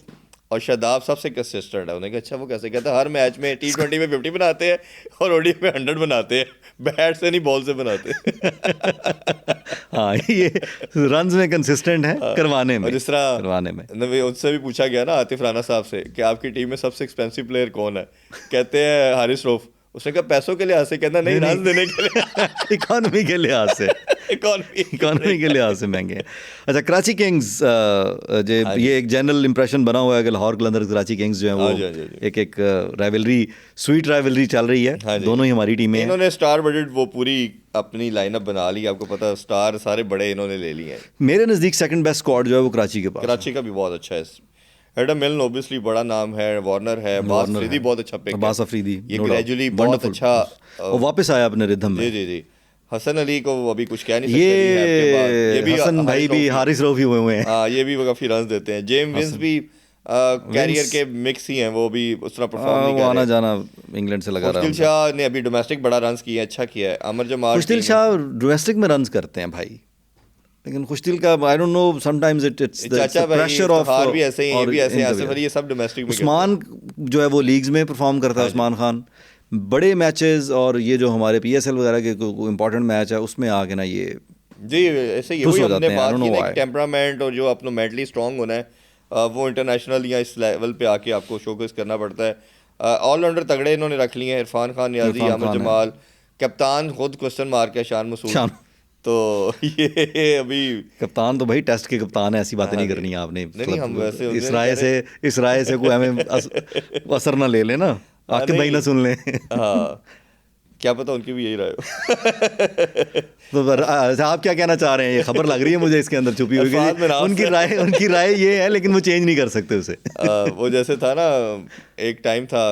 B: और शादाब सबसे कंसिस्टेंट है। उन्होंने कहा अच्छा वो कैसे? कहता हर मैच में T20 में 50 बनाते हैं और ODI में 100 बनाते हैं, बैट से नहीं बॉल से बनाते।
A: हाँ, ये रन्स में कंसिस्टेंट है, करवाने में,
B: जिस तरह
A: करवाने में।
B: उनसे भी पूछा गया ना आतिफ राना साहब से कि आपकी टीम में सबसे एक्सपेंसिव प्लेयर कौन है, कहते हैं हारिस रऊफ। उसने कहा पैसों के लिहाज से? कहना नहीं, रन देने के लिए।
A: इकॉनमी के लिहाज से, इकॉनमी के लिहाज से महंगे हैं। अच्छा, कराची किंग्स, ये एक जनरल इंप्रेशन बना हुआ है कि लाहौर कलंदर कराची किंग्स जो है वो एक राइवलरी, स्वीट राइवलरी चल रही है, दोनों ही हमारी टीमें हैं।
B: इन्होंने स्टार बजट वो पूरी अपनी लाइनअप बना ली, आपको पता, स्टार सारे बड़े इन्होंने ले लिए हैं।
A: मेरे नज़दीक सेकंड बेस्ट स्क्वाड जो है वो कराची के पास,
B: कराची का भी बहुत अच्छा है। एडम मिलन ऑब्वियसली बड़ा नाम है, वार्नर है, बास अफरीदी बहुत अच्छा पिक है,
A: बास अफरीदी
B: ये ग्रेजुअली बहुत अच्छा
A: वो वापस आया अपने रिदम में।
B: जी। हसन अली को अभी कुछ कह नहीं सकते,
A: ये भी हसन भाई भी हारिस रऊफ ही हुए हैं।
B: हाँ, ये भी काफी रन देते हैं। जेम विंस भी कैरियर के मिक्स ही हैं, वो भी उस तरह परफॉर्म नहीं कर रहे।
A: आना जाना इंग्लैंड से लगा रहा है।
B: खुश्दिल शाह ने अभी डोमेस्टिक बड़ा रन किया, अच्छा किया है। अमर जमाल,
A: खुश्दिल शाह डोमेस्टिक में रन करते हैं भाई, लेकिन खुश्दिल का I don't know, sometimes it's the pressure of,
B: हार भी ऐसे ही, ये भी ऐसे हैं, आसिफ अली, ये सब डोमेस्टिक में।
A: उस्मान जो है वो लीग्स में परफॉर्म करता है, उस्मान खान बड़े मैचेस, और ये जो हमारे पीएसएल वगैरह के इंपॉर्टेंट मैच है उसमें आके ना ये
B: जी ऐसे ही वही हमने बात की ना, टेम्परामेंट और जो अपना मेंटली स्ट्रांग होना है, वो इंटरनेशनल या इस लेवल पे आके आपको शोकेस करना पड़ता है। ऑलराउंडर तगड़े इन्होंने रख लिए हैं, इरफान खान, नियाजी, आमिर जमाल, कप्तान खुद क्वेश्चन मार्क है शान मसूद। तो ये अभी
A: कप्तान तो भाई टेस्ट के कप्तान है, ऐसी बातें नहीं करनी है आपने।
B: नहीं, हम वैसे
A: इस राय से कोई हमें असर ना ले लेना, आके भाई ना सुन लें।
B: हाँ, क्या पता उनकी भी यही राय हो।
A: तो आप क्या कहना चाह रहे हैं? ये खबर लग रही है मुझे इसके अंदर छुपी हुई, उनकी राय ये है, लेकिन वो चेंज नहीं कर सकते उसे।
B: वो जैसे था ना, एक टाइम था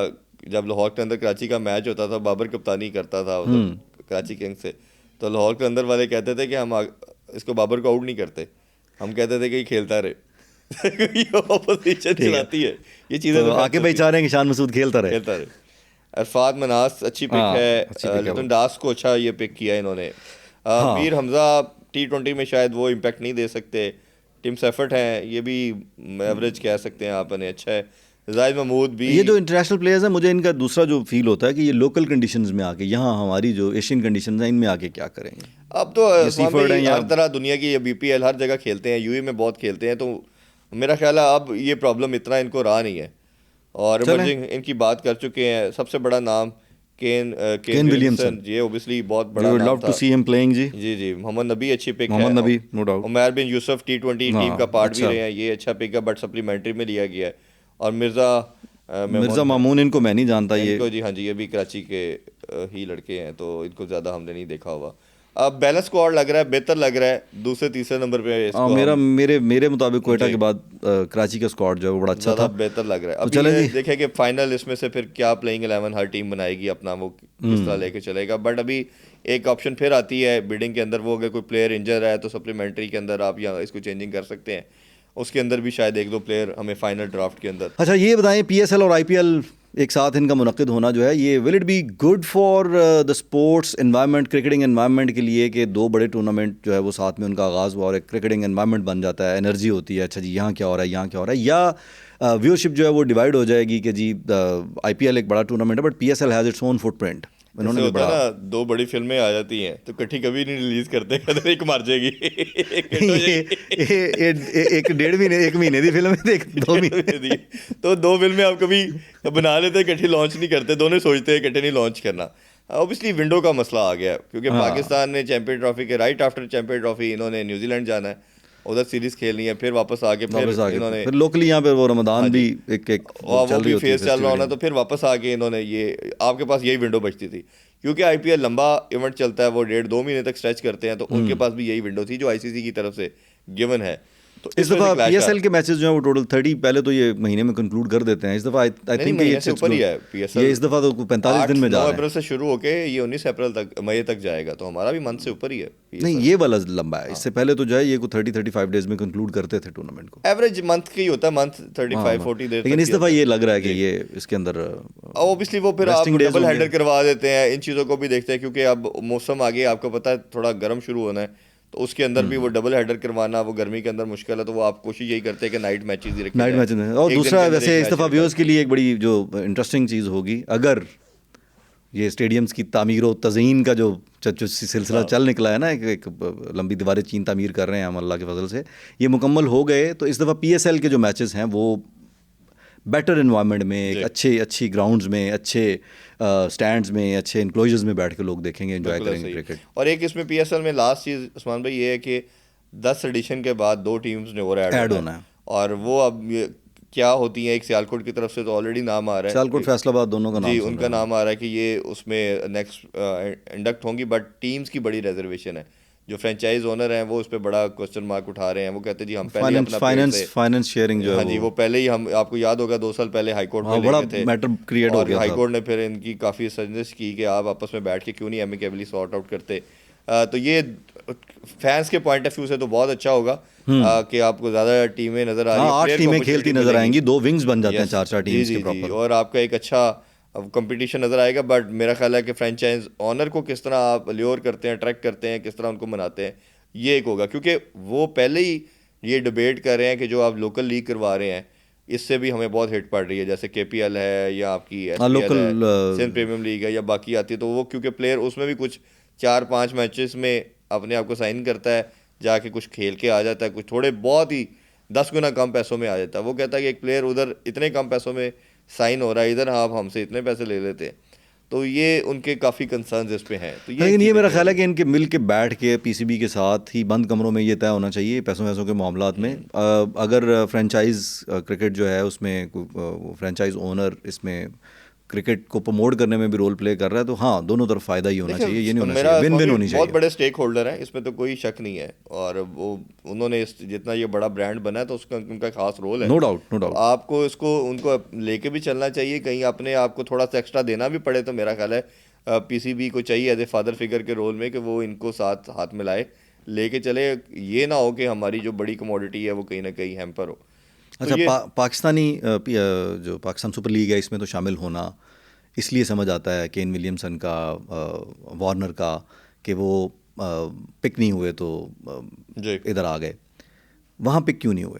B: जब लाहौर के अंदर कराची का मैच होता था, बाबर कप्तानी करता था कराची किंग्स से, तो लाहौर के अंदर वाले कहते थे कि हम इसको बाबर को आउट नहीं करते, हम कहते थे कि खेलता रहे। ऑपोजिशन चलाती है ये चीज़ें।
A: तो आके भाई चाह रहे हैं कि शान मसूद खेलता रहे।
B: अरफात मनास अच्छी पिक है, लिटन दास को अच्छा ये पिक किया इन्होंने। मीर हमजा T20 में शायद वो इम्पैक्ट नहीं दे सकते। टीम सेफर्ट हैं, ये भी एवरेज कह सकते हैं आपने, अच्छा है। जाहिद महमूद भी, ये
A: जो इंटरनेशनल प्लेयर्स हैं, मुझे इनका दूसरा जो फील होता है कि ये लोकल कंडीशंस में आके, यहाँ हमारी जो एशियन कंडीशंस हैं इनमें आके क्या करेंगे।
B: अब तो हर तरह दुनिया की ये BPL हर जगह खेलते हैं, UAE में बहुत खेलते हैं, तो मेरा ख्याल है अब ये प्रॉब्लम इतना इनको रहा नहीं है। और इमर्जिंग इनकी बात कर चुके हैं, सबसे बड़ा नाम केन विलियमसन, ये ओबियसली बहुत बड़ा
A: would
B: नाम
A: love
B: था।
A: to see him playing जी।
B: जी मोहम्मद नबी अच्छी पिक है,
A: मोहम्मद नबी नो डाउट।
B: उमर बिन यूसुफ T20 टीम का पार्ट भी रहे हैं, ये अच्छा पिक है, बट सप्लीमेंट्री में लिया गया है। और
A: मिर्ज़ा मामून, इनको मैं नहीं जानता ये।
B: इनको जी हाँ जी, ये भी कराची के ही लड़के हैं, तो इनको ज़्यादा हमने नहीं देखा हुआ। अब बैलेंस स्क्वाड लग रहा है, बेहतर लग रहा है, दूसरे तीसरे नंबर पे इसको
A: मेरे मुताबिक कोयटा के बाद कराची का स्क्वाड जो है वो बड़ा अच्छा था,
B: बेहतर लग रहा है।
A: तो
B: अब
A: चलें
B: ये
A: जी।
B: देखें कि फाइनल इसमें से फिर क्या प्लेइंग 11 हर टीम बनाएगी अपना, वो किस तरह लेके चलेगा। बट अभी एक ऑप्शन फिर आती है बिडिंग के अंदर, वो अगर कोई प्लेयर इंजर है तो सप्लीमेंट्री के अंदर आप यहाँ इसको चेंजिंग कर सकते हैं, उसके अंदर भी शायद एक दो प्लेयर हमें फाइनल ड्राफ्ट के अंदर।
A: अच्छा ये बताएं, PSL और IPL एक साथ इनका मुनक्किद होना जो है, ये will it be good for the sports environment, cricketing environment के लिए, कि दो बड़े टूर्नामेंट जो है वो साथ में उनका आगाज़ हुआ और एक क्रिकेटिंग एनवायरनमेंट बन जाता है, एनर्जी होती है, अच्छा जी यहाँ क्या हो रहा है, यहाँ क्या हो रहा है, या व्यूअरशिप जो है वो डिवाइड हो जाएगी कि जी IPL एक बड़ा टूर्नामेंट है but PSL has its own footprint.
B: उन्होंने होता है ना, दो बड़ी फिल्में आ जाती हैं तो इकट्ठी कभी नहीं रिलीज करते, कहते एक मर जाएगी
A: एक डेढ़ महीने, एक महीने की फिल्म है, 2 महीने
B: दी, तो दो फिल्में आप कभी बना लेते, इकट्ठी लॉन्च नहीं करते, दोनों सोचते हैं इकट्ठे नहीं लॉन्च करना। ऑब्वियसली विंडो का मसला आ गया है, क्योंकि पाकिस्तान ने चैंपियन ट्रॉफी के राइट आफ्टर चैंपियन ट्रॉफी इन्होंने न्यूजीलैंड जाना है, उधर सीरीज खेलनी है, फिर वापस आके फिर इन्होंने
A: फिर लोकली यहाँ पे वो रमदान भी एक
B: वो भी फेस चल रहा होना, तो फिर वापस आके इन्होंने ये, आपके पास यही विंडो बचती थी, क्योंकि IPL लंबा इवेंट चलता है, वो 1.5-2 महीने तक स्ट्रेच करते हैं, तो उनके पास भी यही विंडो थी जो ICC की तरफ से गिवन है। तो
A: इस दफ़ा PSL के मैचेस जो हैं वो टोटल 30 पहले तो ये महीने में कंक्लूड कर देते हैं, इस दफ़ा आई थिंक
B: ये ऊपर ही है PSL,
A: ये इस दफ़ा तो 45 दिन में जा रहा है,
B: 9 अप्रैल से शुरू होके ये 19 अप्रैल तक, मई तक जाएगा, तो हमारा भी मंथ से ऊपर ही है PSL।
A: नहीं ये वाला लंबा है, इससे पहले तो जो है ये को 30-35 डेज में कंक्लूड करते थे टूर्नामेंट को,
B: एवरेज मंथ का ही होता है, मंथ 35-40 डेज,
A: लेकिन इस दफ़ा ये लग रहा है कि ये इसके अंदर
B: ऑब्वियसली वो फिर आप डबल हेडर करवा देते हैं, इन चीज़ों को भी देखते हैं, क्योंकि अब मौसम आगे आपको पता है थोड़ा गर्म शुरू होना है, तो उसके अंदर भी वो डबल हेडर करवाना, वो गर्मी के अंदर मुश्किल है, तो वो आप कोशिश यही करते हैं कि नाइट मैचेस ही रखें,
A: नाइट मैच में। और दूसरा वैसे इस दफ़ा व्यूअर्स के लिए एक बड़ी जो इंटरेस्टिंग चीज़ होगी, अगर ये स्टेडियम्स की तामीर व तज़यीन का जो सिलसिला चल निकला है ना, एक लंबी दीवारें चीन तामीर कर रहे हैं हम अल्लाह के फजल से, ये मुकम्मल हो गए, तो इस दफ़ा PSL के जो मैचेस हैं वो बेटर इन्वायरमेंट में, एक अच्छी ग्राउंड्स में, अच्छे स्टैंड्स में, अच्छे इनक्लोजर्स में बैठ के लोग देखेंगे, एंजॉय करेंगे क्रिकेट।
B: और एक इसमें PSL में लास्ट चीज़ उस्मान भाई ये है कि 10 एडिशन के बाद 2 टीम्स ने और ऐड होना है, और वो अब क्या होती हैं, एक सियालकोट की तरफ से तो ऑलरेडी नाम आ रहा है,
A: सियालकोट फैसलाबाद दोनों का नाम,
B: जी उनका नाम आ रहा है कि ये उसमें नेक्स्ट इंडक्ट होंगी, बट टीम्स की बड़ी रिजर्वेशन है, जो फ्रेंचाइज ओनर हैं वो उस पर बड़ा क्वेश्चन मार्क उठा रहे हैं, वो कहते हैं जी हम पहले अपना
A: फाइनेंस शेयरिंग जो है,
B: हाँ जी वो पहले ही, हम आपको याद होगा 2 साल पहले हाईकोर्ट में
A: बड़ा
B: लेके थे,
A: मैटर क्रिएट हो गया,
B: हाईकोर्ट ने फिर इनकी काफ़ी सजेस्ट की कि आप आपस में बैठ के क्यों नहीं एमिकेबली सॉर्ट आउट करते, तो ये फैंस के पॉइंट ऑफ व्यू से तो बहुत अच्छा होगा कि आपको ज़्यादा टीमें नज़र आ रही हैं,
A: 8 टीमें खेलती नज़र आएंगी, 2 विंग्स बन जाते हैं 4-4 टीम्स के प्रॉपर,
B: और आपका एक अच्छा कंपटीशन नज़र आएगा। बट मेरा ख्याल है कि फ्रेंचाइज ऑनर को किस तरह आप ल्योर करते हैं, अट्रैक्ट करते हैं, किस तरह उनको मनाते हैं, ये एक होगा, क्योंकि वो पहले ही ये डिबेट कर रहे हैं कि जो आप लोकल लीग करवा रहे हैं इससे भी हमें बहुत हिट पड़ रही है, जैसे KPL है या आपकी SPL है, सिंध प्रीमियम लीग है या बाकी आती है, तो वो क्योंकि प्लेयर उसमें भी कुछ 4-5 मैचेस में अपने आप को साइन करता है, जाके कुछ खेल के आ जाता है, कुछ थोड़े बहुत ही 10 गुना कम पैसों में आ जाता है, वो कहता है कि एक प्लेयर उधर इतने कम पैसों में साइन हो रहा है, इधर आप हमसे इतने पैसे ले लेते हैं, तो ये उनके काफ़ी कंसर्न्स इस पे हैं। तो
A: लेकिन ये मेरा ख्याल है कि इनके मिल के बैठ के PCB के साथ ही बंद कमरों में ये तय होना चाहिए पैसों के मामलात में, अगर फ्रेंचाइज क्रिकेट जो है उसमें फ्रेंचाइज ओनर इसमें क्रिकेट को प्रमोट करने में भी रोल प्ले कर रहा है, तो हाँ दोनों तरफ फ़ायदा ही होना चाहिए, ये नहीं होना चाहिए, विन विन होनी चाहिए।
B: बहुत बड़े स्टेक होल्डर हैं इसमें, तो कोई शक नहीं है, और वो उन्होंने जितना ये बड़ा ब्रांड बना है तो उसका उनका खास रोल है,
A: नो डाउट।
B: आपको इसको उनको लेके भी चलना चाहिए, कहीं अपने आप को थोड़ा सा एक्स्ट्रा देना भी पड़े, तो मेरा ख्याल है PCB को चाहिए एज ए फादर फिगर के रोल में कि वो इनको साथ हाथ मिलाए लेके चले, ये ना हो कि हमारी जो बड़ी कमोडिटी है वो कहीं ना कहीं हैम्पर हो।
A: अच्छा पाकिस्तानी जो पाकिस्तान सुपर लीग है इसमें तो शामिल होना इसलिए समझ आता है केन विलियमसन का, वार्नर का, कि वो पिक नहीं हुए तो इधर आ गए, वहाँ पिक क्यों नहीं हुए?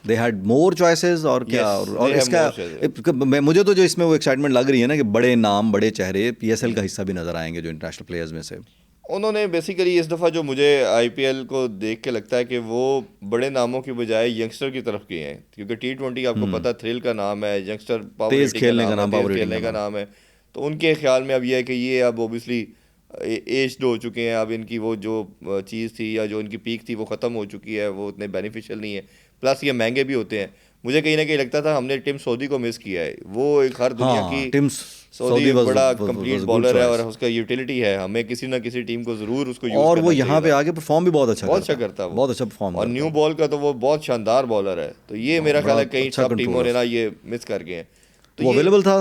A: दे हैड मोर चॉइसेस और क्या, और इसका मुझे तो जो इसमें वो एक्साइटमेंट लग रही है ना कि बड़े नाम, बड़े चेहरे PSL का हिस्सा भी नज़र आएंगे जो इंटरनेशनल प्लेयर्स में से।
B: उन्होंने बेसिकली इस दफ़ा जो मुझे IPL को देख के लगता है कि वो बड़े नामों की बजाय यंगस्टर की तरफ गए हैं, क्योंकि T20 आपको पता थ्रिल का नाम है, यंगस्टर
A: तेज खेलने का नाम
B: है, तो उनके ख्याल में अब ये है कि ये अब ओबियसली एज्ड हो चुके हैं, अब इनकी वो जो चीज़ थी या जो इनकी पीक थी वो ख़त्म हो चुकी है, वो उतने बेनिफिशियल नहीं है, प्लस ये महंगे भी होते हैं। मुझे कहीं ना कहीं लगता था हमने टिम सऊदी को मिस किया है, वो एक हर दुनिया
A: हाँ,
B: की
A: टिम
B: सऊदी
A: was-
B: बड़ा
A: was- was
B: complete
A: a good
B: bowler है
A: choice।
B: और उसका यूटिलिटी है, हमें किसी ना किसी टीम को ज़रूर उसको यूज़
A: और वो
B: करना
A: यहाँ पे
B: चाहिए था।
A: आगे परफॉर्म भी बहुत अच्छा
B: करता है वो,
A: बहुत अच्छा परफॉर्म
B: और
A: करता
B: न्यू
A: है।
B: बॉल का तो वो बहुत शानदार बॉलर है, तो ये मेरा ख्याल है
A: बड़ा
B: कई
A: अच्छा
B: सब टीमों
A: controller।
B: ने ना ये मिस कर गए हैं। तो
A: वो
B: ये
A: अवेलेबल था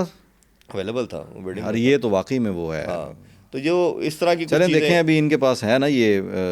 B: अवेलेबल था वो बिल्डिंग
A: यार,
B: में
A: ये तो वाकई में वो है।
B: था। हाँ, तो जो इस तरह की कुछ
A: चलें देखें,
B: चीज़ें,
A: अभी इनके पास है ना ये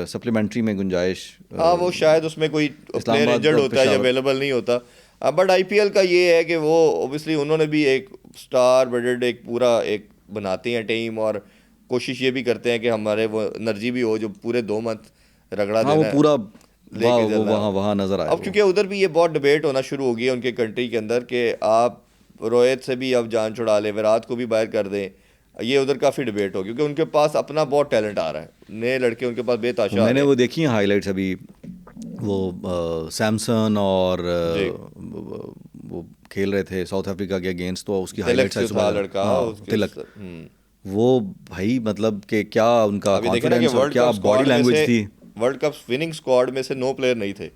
A: सप्लीमेंट्री में गुंजाइश।
B: हाँ वो शायद उसमें कोई प्लेयर
A: इस्लामाबाद
B: इंजर्ड
A: और
B: होता है या
A: पेशावर।
B: अवेलेबल नहीं होता। बट आईपीएल का ये है कि वो ओबियसली उन्होंने भी एक स्टार बजट एक पूरा एक बनाते हैं टीम, और कोशिश ये भी करते हैं कि हमारे वो एनर्जी भी हो जो पूरे 2 मंथ रगड़ा
A: हाँ, वो
B: देना है,
A: पूरा
B: लेके
A: वो
B: चलना है।
A: वहाँ वहाँ नजर आया
B: अब क्योंकि उधर भी ये बहुत डिबेट होना शुरू हो गई है उनके कंट्री के अंदर कि आप रोहित से भी अब जान छुड़ा लें, विराट को भी बाहर कर दें, ये उधर काफ़ी डिबेट हो, क्योंकि उनके पास अपना बहुत टैलेंट आ रहा है, नए लड़के उनके पास बेताशा आ
A: मैंने
B: रहे
A: वो
B: हैं।
A: देखी हैं हाइलाइट्स अभी, वो सैमसन और
B: जी।
A: वो खेल रहे थे साउथ अफ्रीका के अगेंस्ट, तो उसकी
B: तिलक
A: हाइलाइट्स
B: जो था लड़का उसके
A: तिलक, वो भाई मतलब कि क्या उनका
B: अभी देखे ना कि
A: कॉन्फिडेंस और
B: वर्ल्ड
A: क्या
B: कप
A: बॉडी
B: स्क्वाड में
A: लैंग्वेज
B: से,
A: थी।
B: वर्ल्ड कप विनिंग स्क्वाड में से 9 प्लेयर नहीं थे,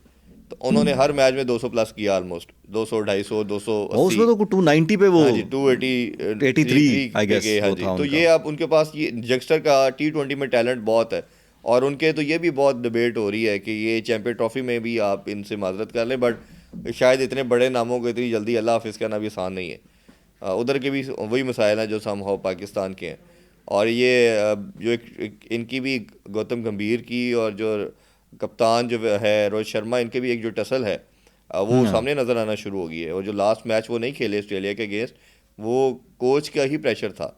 B: तो उन्होंने हर मैच में 200 प्लस किया, ऑलमोस्ट 200 250
A: और
B: 280।
A: उसमें तो 290 पे वो
B: हाँ जी, 283
A: I guess
B: हाँ
A: वो
B: जी।
A: था
B: तो
A: उनका।
B: ये आप उनके पास ये यंगस्टर का T20 में टैलेंट बहुत है, और उनके तो ये भी बहुत डिबेट हो रही है कि ये चैंपियन ट्रॉफी में भी आप इनसे माजरत कर लें, बट शायद इतने बड़े नामों को इतनी जल्दी अल्लाह हाफिज़ कहना भी आसान नहीं है। उधर के भी वही मसाइल हैं जो समहाउ पाकिस्तान के हैं, और ये जो एक इनकी भी गौतम गंभीर की और जो कप्तान जो है रोहित शर्मा, इनके भी एक जो टसल है वो सामने नज़र आना शुरू हो गई है। और जो लास्ट मैच वो नहीं खेले ऑस्ट्रेलिया के अगेंस्ट, वो कोच का ही प्रेशर था,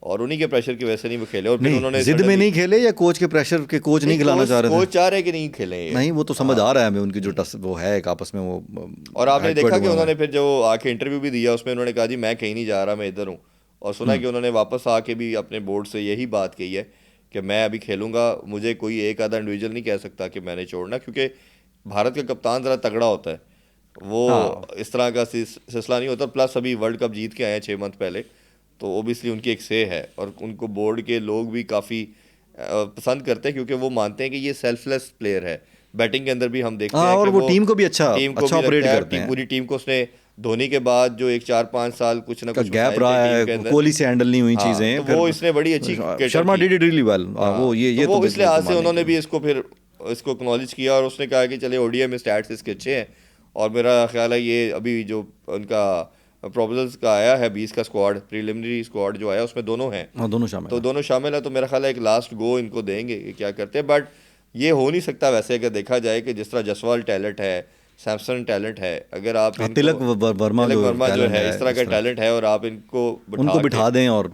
B: और उन्हीं के प्रेशर की वजह से नहीं वो खेले, और फिर उन्होंने
A: जिद में नहीं खेले या कोच के प्रेशर के, कोच नहीं खिलाना चाह रहे थे?
B: कोच चाह रहे कि नहीं खेले ये।
A: नहीं, वो तो समझ आ रहा है हमें, उनकी जो वो है एक आपस में वो।
B: और आपने
A: awkward
B: देखा कि
A: हुआ
B: उन्होंने
A: है।
B: फिर जो आके इंटरव्यू भी दिया, उसमें उन्होंने कहा जी मैं कहीं नहीं जा रहा, मैं इधर हूँ। और सुना कि उन्होंने वापस आके भी अपने बोर्ड से यही बात कही है कि मैं अभी खेलूंगा, मुझे कोई एक आधा इंडिविजुअल नहीं कह सकता कि मैंने छोड़ना, क्योंकि भारत का कप्तान ज़रा तगड़ा होता है, वो इस तरह का सिलसिला नहीं होता। प्लस अभी वर्ल्ड कप जीत के आए हैं 6 मंथ पहले, तो ओबियसली उनकी एक से है, और उनको बोर्ड के लोग भी काफ़ी पसंद करते हैं, क्योंकि वो मानते हैं कि ये सेल्फलेस प्लेयर है। बैटिंग के अंदर भी हम देखते हैं
A: और
B: कि
A: वो टीम को भी अच्छा
B: टीम को भी
A: ऑपरेट
B: लगता है,
A: करते हैं।
B: पूरी टीम को उसने धोनी के बाद जो एक 4-5 साल कुछ ना
A: का
B: कुछ
A: गैप
B: मसाइल
A: रहा
B: थे टीम
A: है,
B: के अंदर,
A: कोहली से हैंडल नहीं हुई चीजें,
B: तो वो इसने बड़ी अच्छी
A: Sharma did it really well. वो ये
B: तो वो इस लिहाज से
A: मानने
B: उन्होंने
A: की।
B: भी इसको फिर इसको एक्नॉलेज किया, और उसने कहा कि चले ओडीआई में स्टैट्स इसके अच्छे हैं, और मेरा ख्याल है ये अभी जो उनका प्रोपोजल्स का आया है 20 का स्क्वाड, प्रीलिमिनरी स्क्वाड जो आया उसमें दोनों हैं,
A: हाँ, दोनों शामिल
B: तो
A: हैं।
B: दोनों शामिल है। तो मेरा ख्याल है एक लास्ट गो इनको देंगे कि क्या करते हैं, बट ये हो नहीं सकता वैसे अगर देखा जाए कि जिस तरह जसवाल टैलेंट है, सैमसन टैलेंट है, अगर आप इनको
A: तिलक वर्मा
B: तिलक वर्मा जो
A: talent
B: है इस तरह का टैलेंट है, और आप इनको
A: उनको बिठा दें और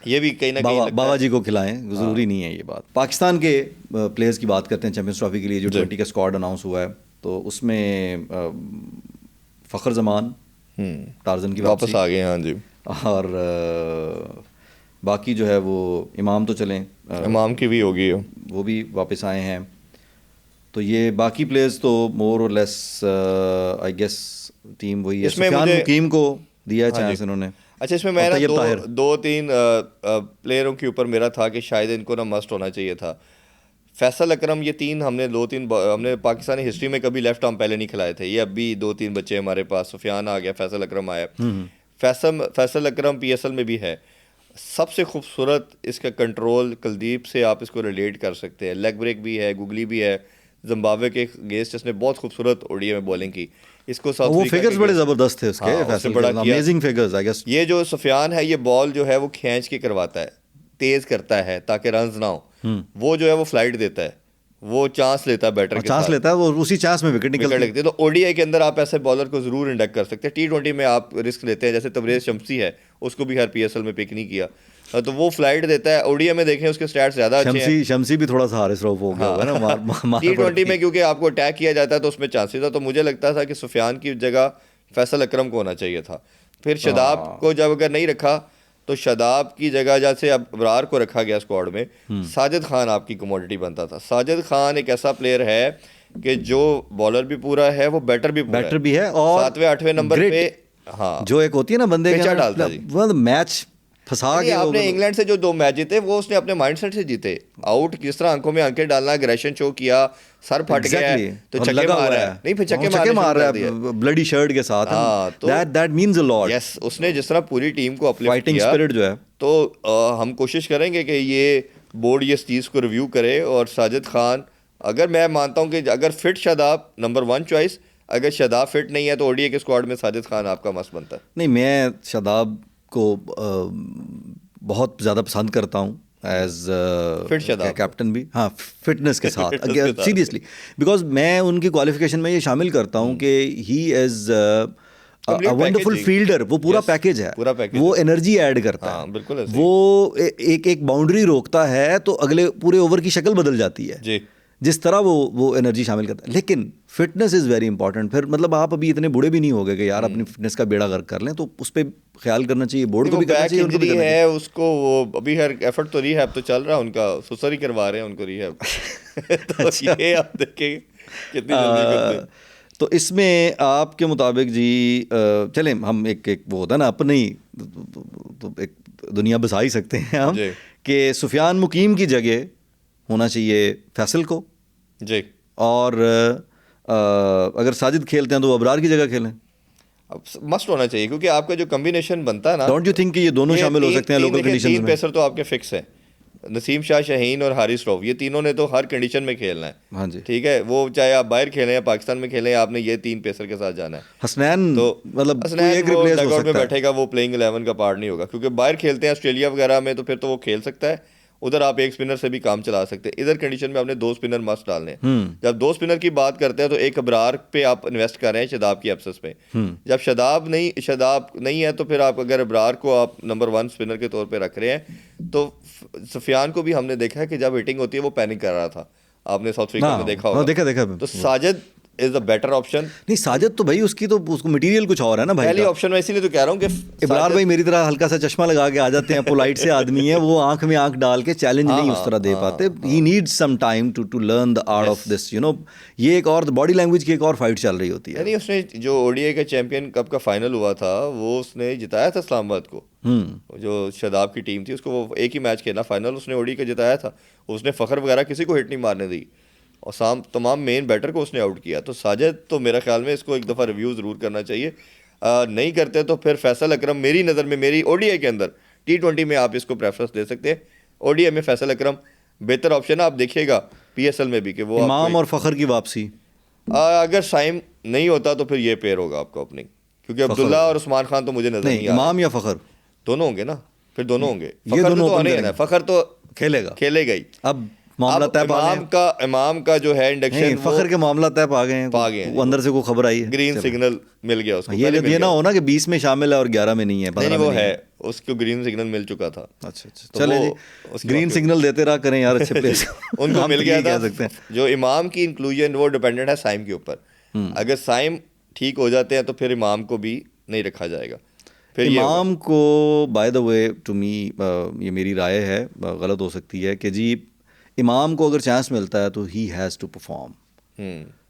B: ये भी कहीं ना कहीं लगता
A: बाबा
B: है।
A: जी को खिलाएं, ज़रूरी नहीं है ये बात। पाकिस्तान के प्लेयर्स की बात करते हैं चैंपियंस ट्रॉफी के लिए जो 20 का स्क्वाड अनाउंस हुआ है, तो उसमें फ़खर जमान टार्जन की
B: वापस आ गए, हाँ जी,
A: और बाकी जो है वो इमाम तो चलें,
B: इमाम की भी होगी,
A: वो भी वापस आए हैं। तो ये बाकी प्लेयर्स तो मोर और लेस आई गेस टीम वही है।
B: इसमें
A: सुफियान
B: मुझे-
A: मुकीम को दिया है
B: हाँ
A: चांस
B: जी।
A: इन्होंने।
B: अच्छा, इसमें मैं
A: और
B: ना
A: तैयब ताहिर।
B: 2-3 प्लेयरों के ऊपर मेरा था कि शायद इनको ना मस्ट होना चाहिए था। फैसल अकरम, ये 3 हमने पाकिस्तानी हिस्ट्री में कभी लेफ्ट आर्म पहले नहीं खिलाए थे, ये अभी 2-3 बच्चे हमारे पास, सुफियान आ गया, फैसल अकरम आया। फैसल अकरम PSL में भी है। सबसे खूबसूरत इसका कंट्रोल कुलदीप से आप इसको रिलेट कर सकते हैं, लेग ब्रेक भी है, गुगली भी है। जिम्बाब्वे के अगेंस्ट इसने बहुत खूबसूरत ओडीआई में बॉलिंग की। इसको साउथ
A: वो
B: अफ्रीका
A: फिगर्स
B: के
A: बड़े
B: against-
A: ज़बरदस्त थे उसके,
B: हाँ, उसने
A: फैसल
B: बड़ा
A: के
B: किया।
A: Amazing figures I guess.
B: ये जो सुफियान है, ये बॉल जो है वो खींच के करवाता है, तेज करता है ताकि रन्स ना हो। वो जो है वो फ्लाइट देता है, वो चांस लेता है बैटर के
A: चांस
B: साथ,
A: लेता है वो, उसी चांस में विकेट
B: विकेट
A: निकलती है।
B: लगती है। तो ओडीआई के अंदर आप ऐसे बॉलर को जरूर इंडक्ट कर सकते हैं। T20 में आप रिस्क लेते हैं, जैसे तबरेज शम्सी है, उसको भी हर PSL में पिक नहीं किया, तो वो फ्लाइट देता है। ओडीआई में देखें उसके स्टैट्स ज़्यादा अच्छे हैं।
A: शम्सी भी थोड़ा सा हारिस रऊफ हो गया हुआ है ना,
B: T20 में क्योंकि आपको अटैक किया जाता है तो उसमें चांसेस था, तो मुझे लगता था कि सुफियान की जगह फैसल अकरम को होना चाहिए था। फिर शदाब को जब अगर नहीं रखा, तो शदाब की जगह जैसे अब अबरार को रखा गया स्क्वाड में, साजिद खान आपकी कमोडिटी बनता था। साजिद खान एक ऐसा प्लेयर है कि जो बॉलर भी पूरा है, वो बैटर भी
A: है, और
B: 7वें 8वें नंबर पे, हाँ,
A: जो एक होती है ना बंदे
B: पेचा डालता है जी।
A: वो मैच फंसा
B: नहीं,
A: के वो
B: आपने इंग्लैंड से जो 2 मैच जीते वो उसने अपने माइंडसेट से जीते। आउट किस तरह आंखों में आंखें डालना, एग्रेशन शो किया, सर फट गया है तो छक्के मार रहा है, नहीं फिर छक्के मार रहा है
A: ब्लडी शर्ट के साथ।
B: हाँ, तो
A: that means a lot.
B: Yes, उसने जिस तरह पूरी टीम को अपलिफ्ट
A: फाइटिंग
B: किया,
A: स्पिरिट जो है,
B: तो हम कोशिश करेंगे कि ये बोर्ड ये चीज़ को रिव्यू करे। और साजिद खान, अगर मैं मानता हूँ कि अगर फिट शादाब नंबर 1 चॉइस, अगर शादाब फिट नहीं है तो ओडीआई के स्क्वाड में साजिद खान आपका मस्त बनता है।
A: नहीं, मैं शादाब को बहुत ज़्यादा पसंद करता हूँ एज
B: फिट शादाब
A: कैप्टन भी, हाँ, फिटनेस के साथ सीरियसली, बिकॉज मैं उनकी क्वालिफिकेशन में ये शामिल करता हूँ कि ही इज़ वंडरफुल फील्डर। वो पूरा पैकेज है,
B: पूरा पैकेज
A: वो एनर्जी ऐड करता
B: हाँ,
A: है,
B: बिल्कुल
A: वो एक बाउंड्री रोकता है तो अगले पूरे ओवर की शक्ल बदल जाती है
B: जी,
A: जिस तरह वो एनर्जी शामिल करता है। लेकिन फिटनेस इज़ वेरी इंपॉर्टेंट। फिर मतलब आप अभी इतने बूढ़े भी नहीं हो गए कि यार अपनी फिटनेस का बेड़ा गर्क कर लें, तो उस पर ख्याल करना चाहिए, बोर्ड को भी करना चाहिए, उनको भी करना चाहिए।
B: है उसको, वो अभी हर एफर्ट तो रिहैब तो चल रहा है उनका, सुसर ही करवा रहे हैं उनको रिहैब तो ये आप देखें कितनी जल्दी करते हैं।
A: तो इसमें आपके मुताबिक जी, चलें हम एक वो होता है ना अपनी, तो एक दुनिया बसा ही सकते हैं हम कि सुफियान मुकीम की जगह होना चाहिए फैसल को
B: जी,
A: और अगर साजिद खेलते हैं तो वो अबरार की जगह खेलें।
B: अब मस्ट होना चाहिए क्योंकि आपका जो कॉम्बिनेशन बनता है ना,
A: डोंट यू थिंक कि ये दोनों शामिल हो सकते हैं लोकल कंडीशंस में?
B: 3 पेसर तो आपके फिक्स हैं, नसीम शाह, शाहीन और हारिस रऊफ, ये तीनों ने तो हर कंडीशन में खेलना है।
A: हाँ जी,
B: ठीक है, वो चाहे आप बाहर खेलें या पाकिस्तान में खेलें, आपने ये 3 पेसर के साथ जाना है।
A: हसनैन
B: तो
A: मतलब
B: हसनैन
A: एक
B: वो
A: रिप्लेस हो
B: डगआउट में
A: सकता है।
B: बैठेगा, वो प्लेइंग 11 का पार्ट नहीं होगा, क्योंकि बाहर खेलते हैं ऑस्ट्रेलिया वगैरह में तो फिर तो वो खेल सकता है, उधर आप एक स्पिनर से भी काम चला सकते हैं। इधर कंडीशन में आपने 2 स्पिनर मस्ट डालने हैं। जब 2 स्पिनर की बात करते हैं तो एक अबरार पे आप इन्वेस्ट कर रहे हैं शादाब की एब्सेंस पे। जब शादाब नहीं है तो फिर आप अगर अबरार को आप नंबर 1 स्पिनर के तौर पे रख रहे हैं, तो सुफियान को भी हमने देखा है कि जब हिटिंग होती है वो पैनिक कर रहा था, आपने साउथ अफ्रीका में देखा होगा।
A: देखा
B: तो Sajid is the better option.
A: नहीं, साजिद तो भाई उसको मटेरियल कुछ और है ना भाई,
B: पहली ऑप्शन में, इसीलिए तो कह रहा हूँ कि
A: इब्रार भाई मेरी तरह हल्का सा चश्मा लगा के आ जाते हैं, पोलाइट से आदमी है, वो आंख में आंख डाल के चैलेंज नहीं उस तरह दे पाते। He needs some time to learn the art of this, you know. ये एक और बॉडी लैंग्वेज की एक और फाइट चल रही होती है।
B: नहीं, उसने जो ओडीआई का चैंपियन कप का फाइनल हुआ था वो उसने जिताया था इस्लामाबाद को, जो शादाब की टीम थी उसको, वो एक ही मैच खेला फाइनल, उसने ओडीआई का जिताया था। उसने फखर वगैरह किसी को हिट नहीं मारने दी और तमाम मेन बैटर को उसने आउट किया। तो साजिद तो मेरा ख्याल में इसको एक दफ़ा रिव्यू ज़रूर करना चाहिए। नहीं करते तो फिर फैसल अकरम, मेरी नज़र में, मेरी ओडीआई के अंदर, T20 में आप इसको प्रेफरेंस दे सकते हैं, ओडीआई में फैसल अकरम बेहतर ऑप्शन है। आप देखिएगा पीएसएल में भी कि वो
A: इमाम और फ़खर की वापसी,
B: अगर साइम नहीं होता तो फिर ये पेयर होगा आपका ओपनिंग, क्योंकि अब्दुल्ला और उस्मान खान तो मुझे नजर नहीं आ रहा।
A: इमाम या फ़खर दोनों
B: होंगे ना, फिर दोनों होंगे।
A: ये दोनों
B: तो नहीं है, फ़खर तो खेलेगा ही।
A: अब मामला तय
B: इमाम का जो है इंडक्शन,
A: फखर के मामला तय पा गए हैं, वो अंदर से को खबर आई है,
B: ग्रीन सिग्नल मिल गया उसको।
A: ये ना हो ना कि 20 में शामिल है और 11 में नहीं है, 15 में
B: वो है, उसको ग्रीन सिग्नल मिल चुका था।
A: अच्छा, चले जी, ग्रीन सिग्नल देते रहा करें यार, अच्छे प्लेयर्स
B: उनको मिल गया था। जो इमाम की इंक्लूजन वो डिपेंडेंट है साइम के ऊपर। अगर साइम ठीक हो जाते हैं तो फिर इमाम को भी नहीं रखा जाएगा। फिर
A: इमाम को, by the way, to me, ये मेरी राय है, गलत हो सकती है, कि जी इमाम को अगर चांस मिलता है तो ही हैज़ टू परफॉर्म,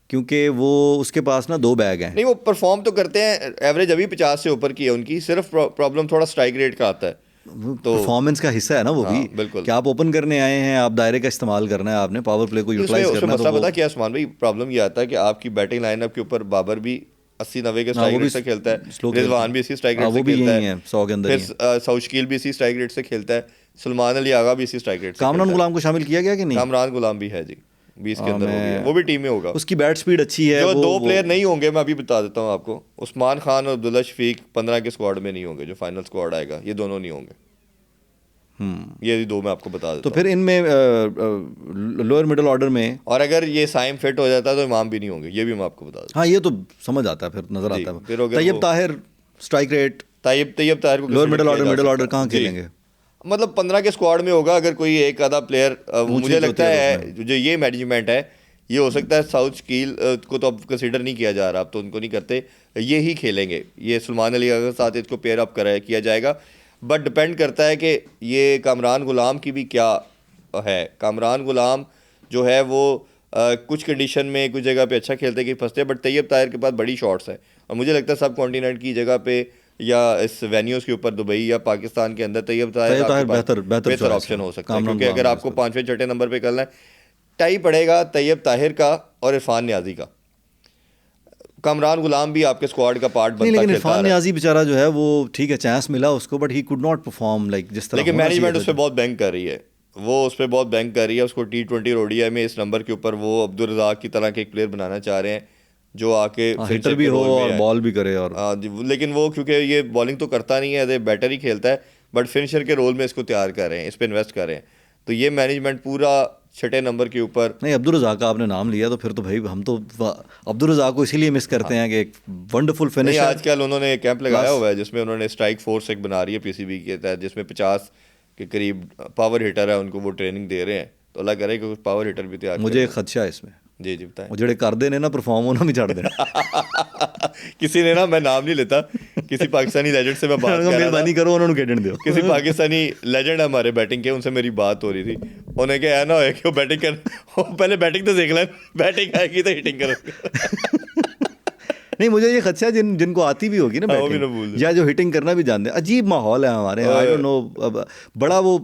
A: क्योंकि वो उसके पास ना 2 बैग हैं।
B: नहीं, वो परफॉर्म तो करते हैं, एवरेज अभी 50 से ऊपर की है उनकी, सिर्फ प्रॉब्लम थोड़ा स्ट्राइक रेट का आता है,
A: तो परफॉर्मेंस का हिस्सा है ना वो भी।
B: बिल्कुल,
A: कि आप ओपन करने आए हैं, आप दायरे का इस्तेमाल करना है, आपने पावर प्ले को यूटिलाइज करना है।
B: तो पता क्या उस्मान भाई, प्रॉब्लम ये आता है कि आपकी बैटिंग लाइनअप के ऊपर बाबर भी 80-90 के स्ट्राइक रेट से खेलता है, रिजवान भी इसी स्ट्राइक रेट से खेलता है,
A: 100 के अंदर,
B: फिर सौशकील भी इसी स्ट्राइक रेट से खेलता है, सलमान अली आगा भी इसी स्ट्राइक रेट से।
A: कामरान गुलाम को शामिल किया गया कि नहीं?
B: कामरान गुलाम भी है जी, 20 के अंदर हो गया, वो भी टीम में होगा।
A: उसकी बैट स्पीड अच्छी है।
B: जो 2 प्लेयर नहीं होंगे मैं अभी बता देता हूँ आपको, उस्मान खान और अब्दुल्ला शफीक 15 के स्क्वाड में नहीं होंगे, जो फाइनल स्क्वाड आएगा ये दोनों नहीं होंगे। ये 2 मैं आपको बता देता हूँ।
A: तो फिर इनमें लोअर मिडिल ऑर्डर में,
B: और अगर ये साइम फिट हो जाता है तो इमाम भी नहीं होंगे, ये भी मैं आपको बता देता
A: हूँ। हाँ, ये तो समझ आता है, फिर नजर आता है। तैयब ताहिर स्ट्राइक रेट,
B: तैयब ताहिर को
A: लोअर मिडिल ऑर्डर कहाँ खेलेंगे?
B: मतलब 15 के स्क्वाड में होगा। अगर कोई एक आधा प्लेयर, मुझे लगता है जो ये मैनेजमेंट है, ये हो सकता है साउथ शकील को तो अब कंसिडर नहीं किया जा रहा, अब तो उनको नहीं करते, ये ही खेलेंगे, ये सलमान अली के साथ इसको पेयर अप किया जाएगा। बट डिपेंड करता है कि ये कामरान गुलाम की भी क्या है। कामरान गुलाम जो है वो कुछ कंडीशन में कुछ जगह पे अच्छा खेलते कि फंसते हैं, बट तैयब ताहिर के पास बड़ी शॉट्स हैं और मुझे लगता है सब कॉन्टिनेंट की जगह पे या इस वेन्यूज़ के ऊपर दुबई या पाकिस्तान के अंदर, तैयब ताहिर बेहतर ऑप्शन हो सकता है। क्योंकि अगर आपको 5वें 6ठे नंबर पे करना है, टाई पड़ेगा तैयब ताहिर का और इरफान नियाजी का। कामरान गुलाम भी आपके स्क्वाड का पार्ट बनता है,
A: लेकिन इरफान नियाजी बेचारा जो है वो ठीक है, चांस मिला उसको, but he could not perform like जिस तरह।
B: लेकिन मैनेजमेंट उस पर बहुत बैंक कर रही है, वो उस पर बहुत बैंक कर रही है। उसको T20 और ODI में इस नंबर के ऊपर वो अब्दुल रज़ाक की तरह के एक प्लेयर बनाना चाह रहे हैं जो आके
A: हिटर भी हो और बॉल भी करे। और
B: लेकिन वो क्योंकि ये बॉलिंग तो करता नहीं है, एज ए बैटर ही खेलता है, बट फिनिशर के रोल में इसको तैयार कर रहे हैं, इस पर इन्वेस्ट कर रहे हैं। तो ये मैनेजमेंट पूरा 6ठे नंबर के ऊपर।
A: नहीं, अब्दुल रज़ाक का आपने नाम लिया तो फिर तो भाई हम तो अब्दुल रज़ाक को इसीलिए मिस करते हैं कि एक वंडरफुल फिनिशर।
B: आजकल उन्होंने कैंप लगाया हुआ है जिसमें उन्होंने स्ट्राइक फोर्स एक बना रही है PCB के तहत, जिसमें 50 के करीब पावर हिटर है, उनको वो ट्रेनिंग दे रहे हैं। तो अल्लाह करे कि कुछ पावर हिटर भी तैयार।
A: मुझे एक खदशा है इसमें।
B: जी जी बताएं।
A: वो जेड़े कर देने ना परफॉर्म होना भी छड़ देना।
B: किसी ने ना, मैं नाम नहीं लेता, किसी पाकिस्तानी लेजेंड से मैं बात कर रहा था,
A: मेहरबानी करो उन्होंने खेडन दो।
B: किसी पाकिस्तानी लेजेंड है हमारे बैटिंग के, उनसे मेरी बात हो रही थी। उन्हें क्या है ना कि वो बैटिंग कर, वो पहले बैटिंग तो देख लें, बैटिंग आएगी तो हिटिंग करो।
A: नहीं, मुझे ये खदशा जिनको आती भी होगी ना बैटिंग या जो हिटिंग करना भी जानते हैं, अजीब माहौल है हमारे यहाँ, आई डोंट नो, बड़ा वो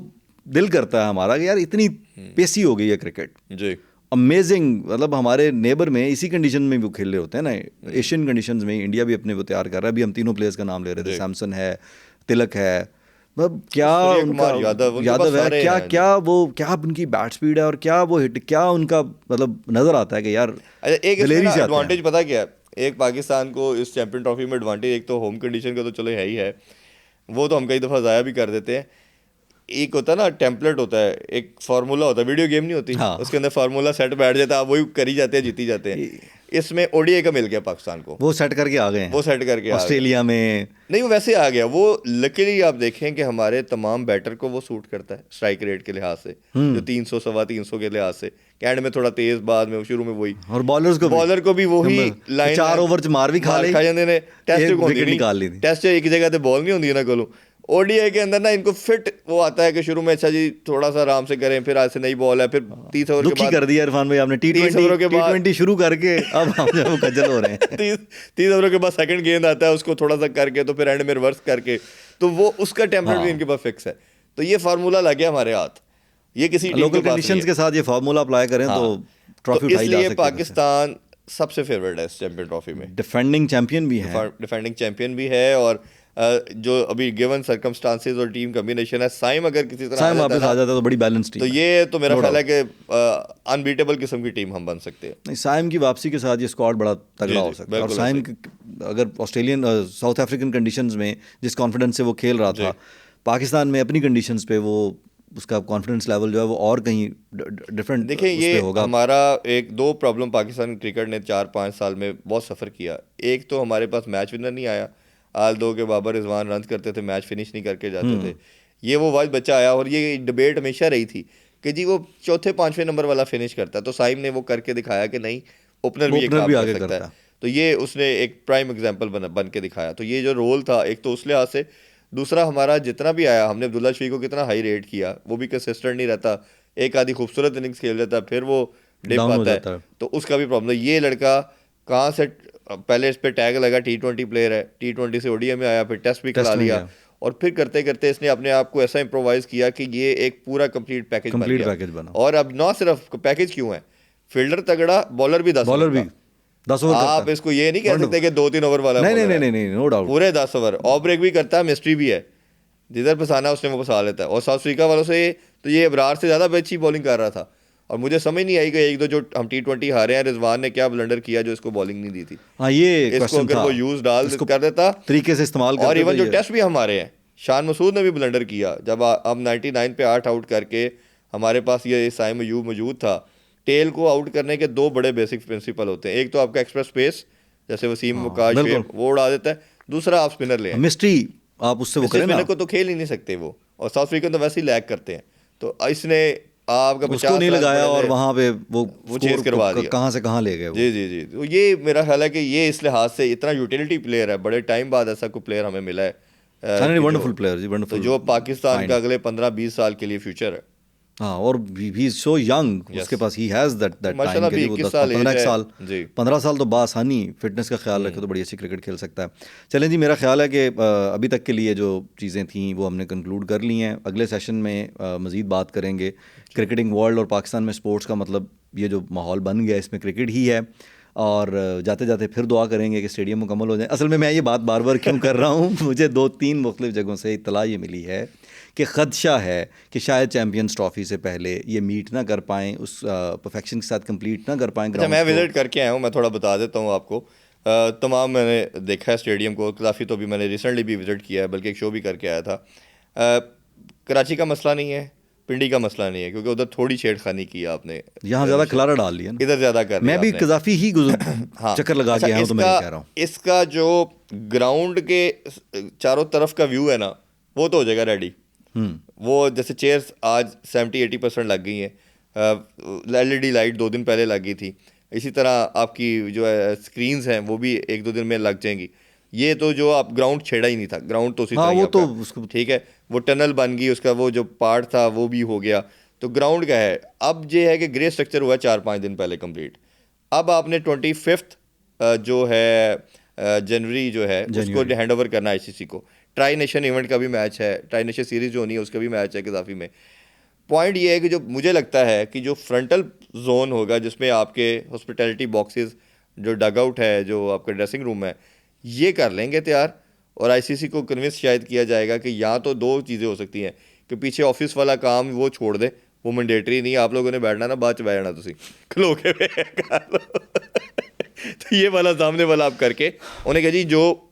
A: दिल करता है हमारा कि यार इतनी पेसी हो गई है क्रिकेट
B: जी,
A: अमेजिंग। मतलब हमारे नेबर में इसी कंडीशन में भी खेल रहे होते हैं ना, एशियन कंडीशंस में इंडिया भी अपने वो तैयार कर रहा है। अभी हम तीनों प्लेयर्स का नाम ले रहे थे, सैमसन है, तिलक है, मतलब क्या उनका यादव है, क्या उनकी बैट स्पीड है और क्या वो हिट, क्या उनका मतलब नजर आता है कि यार
B: एक एडवांटेज पता क्या है एक पाकिस्तान को इस चैंपियन ट्रॉफी में एडवांटेज, एक तो होम कंडीशन का तो चलो है ही है, वो तो हम कई दफ़ा ज़ाया भी कर देते हैं। एक होता है ना टेम्पलेट होता है, एक फार्मूला होता है, वीडियो गेम नहीं होती, हाँ। उसके अंदर फार्मूला सेट बैठ जाता है, आप वही करी जाते हैं, जीती जाते हैं। इसमें ODI का मिल गया पाकिस्तान को,
A: वो सेट करके आ गए,
B: वो सेट करके
A: ऑस्ट्रेलिया में
B: नहीं, वो वैसे आ गया वो। लकीली आप देखें कि हमारे तमाम बैटर को वो सूट करता है स्ट्राइक रेट के लिहाज से, जो 300 सवा 300 के लिहाज से, एंड में थोड़ा तेज, बाद में शुरू में वही,
A: और बॉलर को भी वही लाइन 4 ओवर च मार भी खा
B: जाते ने। टेस्ट एक जगह पे बॉल नहीं होती ना कोलो। ODI के अंदर ना इनको फिट वो आता है कि शुरू में अच्छा जी थोड़ा सा आराम से करें, फिर आज से नई बॉल है, फिर 30 ओवर के बाद
A: कर दिया इरफान भाई आपने। T20 शुरू करके अब हम जो खज्जल हो रहे हैं।
B: 30 ओवर के बाद सेकंड गेंद आता है, उसको थोड़ा सा करके तो फिर एंड में रिवर्स करके, तो वो उसका टेम्पलेट भी इनके पास फिक्स है। तो ये फार्मूला लग गया हमारे हाथ, ये किसी
A: लोकल कंडीशंस के साथ ये फार्मूला अप्लाई करें तो ट्रॉफी उठाई जा सकती है।
B: इसलिए पाकिस्तान सबसे फेवरेट है इस चैंपियन ट्रॉफी में,
A: डिफेंडिंग चैंपियन भी है
B: और जो अभी गिवन सर्कमस्टांसेस और टीम कॉम्बिनेशन है, साइम अगर किसी तरह
A: वापस आ जाता है तो बड़ी बैलेंस टीम,
B: तो ये तो मेरा ख्याल है कि अनबीटेबल किस्म की टीम हम बन सकते हैं।
A: नहीं, साइम की वापसी के साथ ये स्क्वाड बड़ा तगड़ा हो सकता है। और साइम अगर ऑस्ट्रेलियन साउथ अफ्रीकन कंडीशंस में जिस कॉन्फिडेंस से वो खेल रहा था, पाकिस्तान में अपनी कंडीशंस पे वो उसका कॉन्फिडेंस लेवल जो है वो और कहीं डिफरेंट
B: देखिए ये होगा। हमारा एक दो प्रॉब्लम पाकिस्तान क्रिकेट ने 4-5 साल में बहुत सफ़र किया। एक तो हमारे पास मैच विनर नहीं आया, आल दो के बाबर रिजवान रन करते थे, मैच फिनिश नहीं करके जाते थे। ये वो वाइज बच्चा आया, और ये डिबेट हमेशा रही थी कि जी वो 4-5वें नंबर वाला फिनिश करता है, तो साइम ने वो करके दिखाया कि नहीं, ओपनर भी एक काम कर सकता है। तो ये उसने एक प्राइम एग्जाम्पल बन के दिखाया। तो ये जो रोल था एक तो उस लिहाज से, दूसरा हमारा जितना भी आया, हमने अब्दुल्ला शफी को कितना हाई रेट किया, वो भी कंसिस्टेंट नहीं रहता, एक आधी खूबसूरत इनिंग्स खेल देता है, फिर वो डिप आता है, तो उसका भी प्रॉब्लम। ये लड़का कहाँ से, पहले इस पर टैग लगा T20 प्लेयर है, T20 से ODI में आया, फिर टेस्ट भी खिला लिया, और फिर करते करते इसने अपने आप को ऐसा इम्प्रोवाइज किया कि ये एक पूरा कंप्लीट पैकेज बन गया। और अब ना सिर्फ पैकेज क्यों है, फील्डर तगड़ा, बॉलर भी 10 ओवर। आप इसको ये नहीं कह सकते कि 2-3 ओवर वाला,
A: नहीं, नो डाउट,
B: पूरे 10 ओवर। ऑफ ब्रेक भी करता है, मिस्ट्री भी है, जिधर फंसाना उसने वो फंसा लेता है। और साउथ अफ्रीका वालों से तो ये अबरार से ज़्यादा अच्छी बॉलिंग कर रहा था, और मुझे समझ नहीं आई कि एक दो जो हम T20 हारे हैं, रिजवान ने क्या ब्लंडर किया जो इसको बॉलिंग नहीं दी थी।
A: हाँ, ये
B: इसको अगर वो यूज डाल कर देता
A: तरीके से इस्तेमाल,
B: और इवन जो टेस्ट भी हमारे हैं, शान मसूद ने भी ब्लंडर किया, जब हम 99 पे 8 आउट करके, हमारे पास ये साइम अयूब मौजूद था। टेल को आउट करने के दो बड़े बेसिक प्रिंसिपल होते हैं, एक तो आपका एक्स्ट्रा स्पेस, जैसे वसीम मुकाश वो उड़ा देता है, दूसरा आप स्पिनर ले
A: मिस्ट्री, आप उससे वो करें ना,
B: स्पिनर को तो खेल ही नहीं सकते वो, और साउथ अफ्रीकन तो वैसे ही लैग करते हैं। तो इसने आपका
A: उसको नहीं लगाया और वहाँ पे वो
B: चेज करवा दिया,
A: कहाँ से कहाँ ले गए।
B: जी। तो ये मेरा ख्याल है कि ये इस लिहाज से इतना यूटिलिटी प्लेयर है, बड़े टाइम बाद ऐसा कोई प्लेयर हमें मिला है,
A: वंडरफुल प्लेयर जी, वंडरफुल,
B: जो पाकिस्तान का अगले 15-20 साल के लिए फ्यूचर है।
A: हाँ, और ही इज सो यंग, उसके पास ही हैज़ दैट
B: माशाल्लाह
A: टाइम के
B: अभी
A: लिए वो
B: 21 साल
A: 15
B: एज है
A: साल
B: जी
A: 15 साल तो बासानी फिटनेस का ख्याल रखे तो बड़ी अच्छी क्रिकेट खेल सकता है। चलें जी, मेरा ख्याल है कि अभी तक के लिए जो चीज़ें थी वो हमने कंक्लूड कर ली हैं। अगले सेशन में मज़ीद बात करेंगे क्रिकेटिंग वर्ल्ड और पाकिस्तान में स्पोर्ट्स का, मतलब ये जो माहौल बन गया इसमें क्रिकेट ही है। और जाते जाते फिर दुआ करेंगे कि स्टेडियम मुकम्मल हो जाए। असल में मैं ये बात बार बार क्यों कर रहा हूँ, मुझे 2-3 मुख्तलिफ जगहों से इत्तला ये मिली है कि ख़दशा है कि शायद चैम्पियंस ट्रॉफ़ी से पहले ये मीट ना कर पाएँ, उस परफेक्शन के साथ कंप्लीट ना कर पाएँ।
B: अच्छा, मैं विज़िट करके आया हूँ, मैं थोड़ा बता देता हूँ आपको। तमाम मैंने देखा है स्टेडियम को, काफ़ी तो भी मैंने रिसेंटली भी विज़िट किया है, बल्कि एक शो भी करके आया था। कराची का मसला नहीं है, पिंडी का मसला नहीं है, क्योंकि उधर थोड़ी छेड़खानी की आपने,
A: यहाँ ज़्यादा खलारा डाल लिया ना,
B: इधर ज़्यादा कर
A: मैं
B: लिया
A: भी
B: आपने।
A: कज़ाफ़ी ही
B: हाँ,
A: चक्कर लगा
B: अच्छा,
A: के आया हूँ, तो मैं ये कह रहा हूँ
B: इसका जो ग्राउंड के चारों तरफ का व्यू है ना, वो तो हो जाएगा रेडी। वो जैसे चेयर्स आज 70-80% लग गई हैं, LED लाइट 2 दिन पहले लगी थी। इसी तरह आपकी जो है स्क्रीन्स हैं वो भी 1-2 दिन में लग जाएंगी। ये तो जो आप ग्राउंड छेड़ा ही नहीं था, ग्राउंड तो उसी
A: हाँ,
B: तरह ही
A: वो तो
B: आपका,
A: उसको
B: ठीक है। वो टनल बन गई, उसका वो जो पार्ट था वो भी हो गया, तो ग्राउंड का है। अब ये है कि ग्रे स्ट्रक्चर हुआ 4-5 दिन पहले कंप्लीट। अब आपने 25 जो है जनवरी जो है उसको हैंड ओवर करना है ICC को। ट्राई नेशन इवेंट का भी मैच है, ट्राई नेशन सीरीज़ जो होनी है उसका भी मैच है गजाफी में। पॉइंट ये है कि जो मुझे लगता है कि जो फ्रंटल जोन होगा जिसमें आपके हॉस्पिटैलिटी बॉक्सेस, जो डग आउट है, जो आपका ड्रेसिंग रूम है, ये कर लेंगे तैयार। और ICC को कन्विंस शायद किया जाएगा कि यहाँ तो 2 चीज़ें हो सकती हैं कि पीछे ऑफिस वाला काम वो छोड़ दे, वो मैंडेटरी नहीं, आप लोगों ने बैठना ना, बाद च बैठना तुसी खलो के तो ये वाला सामने वाला आप करके उन्हें कहा जी जो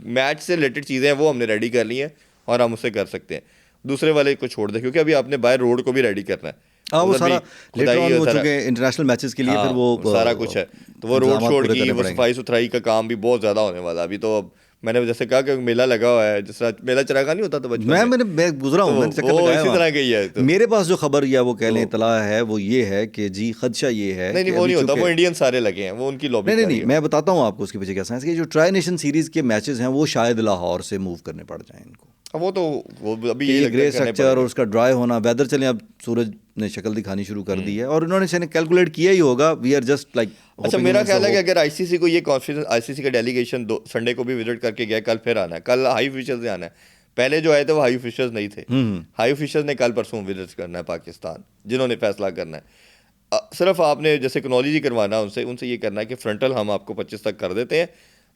B: मैच से रिलेटेड चीज़ें हैं वो हमने रेडी कर ली हैं और हम उससे कर सकते हैं, दूसरे वाले को छोड़ दे, क्योंकि अभी आपने बाहर रोड को भी रेडी करना है।
A: हाँ, वो
B: उधर भी
A: सारा लेटर ऑन हो चुके हैं इंटरनेशनल मैचेस के लिए,
B: हाँ,
A: फिर वो
B: सारा कुछ है, तो वो रोड
A: इंतजामात
B: शोड
A: पूरे
B: की,
A: करने
B: वो
A: पड़ेंगे।
B: सफाई सुथराई का काम भी बहुत ज़्यादा होने वाला है अभी। तो अब मैंने जैसे कहा कि मेला लगा हुआ है, जिस तरह मेला चरागा नहीं होता था बचपन में,
A: मैं गुजरा हूँ, मैंने चक्कर
B: वो
A: लगाया
B: इसी
A: वहाँ।
B: तरह का ही है। तो
A: मेरे पास जो खबर या वो कह लें इतला है वो ये है कि जी खदशा ये है
B: नहीं
A: कि
B: वो
A: अभी
B: नहीं होता,
A: चूंकि
B: वो इंडियन सारे लगे हैं, वो उनकी लॉबी कर रही
A: नहीं,
B: है।
A: मैं बताता हूँ आपको उसके पीछे क्या साइंस कि जो ट्राई नेशन सीरीज़ के मैचेस हैं वो शायद लाहौर से मूव करने पड़ जाएं इनको,
B: वो तो वो अभी
A: कि
B: यही
A: ये
B: लगता
A: ग्रे
B: है करने
A: स्ट्रक्चर और
B: पड़ेगा।
A: उसका ड्राई होना, वेदर चलें अब सूरज ने शक्ल दिखानी शुरू कर दी है और इन्होंने शायद कैलकुलेट किया ही होगा। वी आर जस्ट लाइक,
B: अच्छा, मेरा ख्याल है कि अगर ICC को ये कॉन्फिडेंस, ICC का डेलीगेशन संडे को भी विजिट करके गया, कल फिर आना है, कल हाई ऑफिशियल्स ने आना है। पहले जो आए थे वो हाई ऑफिशियल्स नहीं थे, हाई ऑफिशियल्स ने कल परसों विजिट करना है पाकिस्तान, जिन्होंने फैसला करना है। सिर्फ आपने जैसे एक्नॉलेज करवाना उनसे ये करना है कि फ्रंटल हम आपको 25 तक कर देते हैं,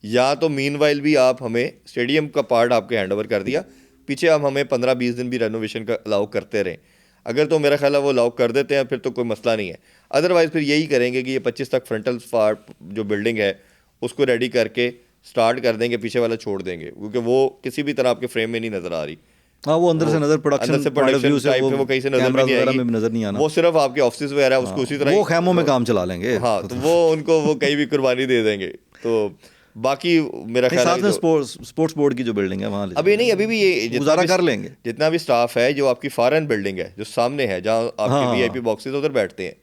B: या तो मीनवाइल भी आप हमें स्टेडियम का पार्ट आपके हैंड ओवर कर दिया, पीछे आप हमें 15-20 दिन भी रेनोवेशन का अलाउ करते रहें। अगर तो मेरा ख्याल है वो अलाउ कर देते हैं फिर तो कोई मसला नहीं है। अदरवाइज़ फिर यही करेंगे कि ये 25 तक फ्रंटल पार्ट जो बिल्डिंग है उसको रेडी करके स्टार्ट कर देंगे, पीछे वाला छोड़ देंगे, क्योंकि वो किसी भी तरह आपके फ्रेम में नहीं नज़र आ रही।
A: हाँ, वो अंदर से नज़र
B: अंदर
A: प्रोडक्शन
B: से प्रोडक्शन टाइप है, वो कहीं से नज़र भी नहीं आएगी,
A: में भी नज़र नहीं आना,
B: वो सिर्फ आपके ऑफिस वगैरह उसको उसी तरह
A: वो खैमों में काम चला लेंगे।
B: हाँ, तो वो उनको वो कहीं भी कुर्बानी दे देंगे। तो बाकी मेरा ख्याल है
A: साथ में स्पोर्ट्स बोर्ड की जो बिल्डिंग है वहाँ
B: अभी नहीं, अभी भी ये
A: गुजारा कर लेंगे,
B: जितना भी स्टाफ है, जो आपकी फॉरेन बिल्डिंग है जो सामने है जहाँ आपके VIP बॉक्सेस उधर बैठते हैं,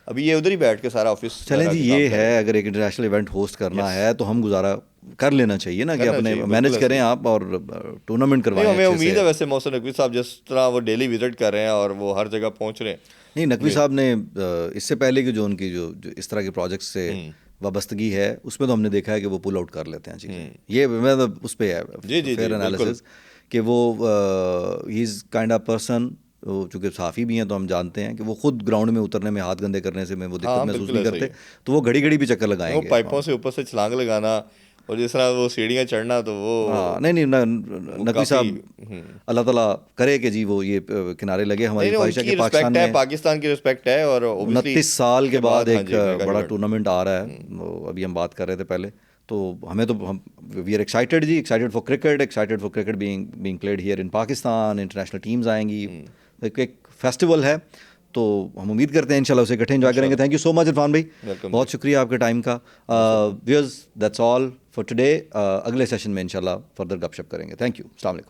B: अभी ये उधर ही बैठ के सारा ऑफिस।
A: चलें जी, ये है अगर एक इंटरनेशनल इवेंट होस्ट करना है तो हम गुजारा कर लेना चाहिए ना, कि अपने मैनेज करें आप और टूर्नामेंट करवाएं।
B: हमें उम्मीद है वैसे मोहसिन नकवी साहब जिस तरह वो डेली विजिट कर रहे हैं और वो हर जगह पहुंच रहे हैं।
A: नहीं, नकवी साहब ने इससे पहले की जो उनकी जो इस तरह के प्रोजेक्ट्स से वाबस्तगी है उसमें तो हमने देखा है कि वो पुल आउट कर लेते हैं चीज़ें। ये मतलब उस पर है फेयर एनालिसिस कि वो he is kind of person, चूँकि साफ़ी भी हैं तो हम जानते हैं कि वो खुद ग्राउंड में उतरने में, हाथ गंदे करने से में वो दिक्कत महसूस नहीं करते, तो वो घड़ी घड़ी भी चक्कर लगाएंगे।
B: पाइपों से ऊपर से छलांग लगाना और जिस तरह वो सीढ़ियाँ चढ़ना, तो वो
A: नहीं नकवी साहब अल्लाह ताला करे कि जी वो ये किनारे लगे। हमारी ख्वाहिश है कि
B: पाकिस्तान की रिस्पेक्ट है और
A: 29 साल के बाद एक बड़ा टूर्नामेंट आ रहा है, अभी हम बात कर रहे थे पहले, तो हमें तो हम वी आर एक्साइटेड जी, excited for cricket being played here in Pakistan. International teams आएंगी, एक फेस्टिवल है, तो हम उम्मीद करते हैं इंशाल्लाह उसे इकट्ठे एंजॉय करेंगे। Thank you so much Irfan भाई, बहुत शुक्रिया आपके टाइम का। Viewers, that's all for today. अगले सेशन में इंशाल्लाह फर्दर गपशप करेंगे। थैंक यू, अस्सलाम वालेकुम।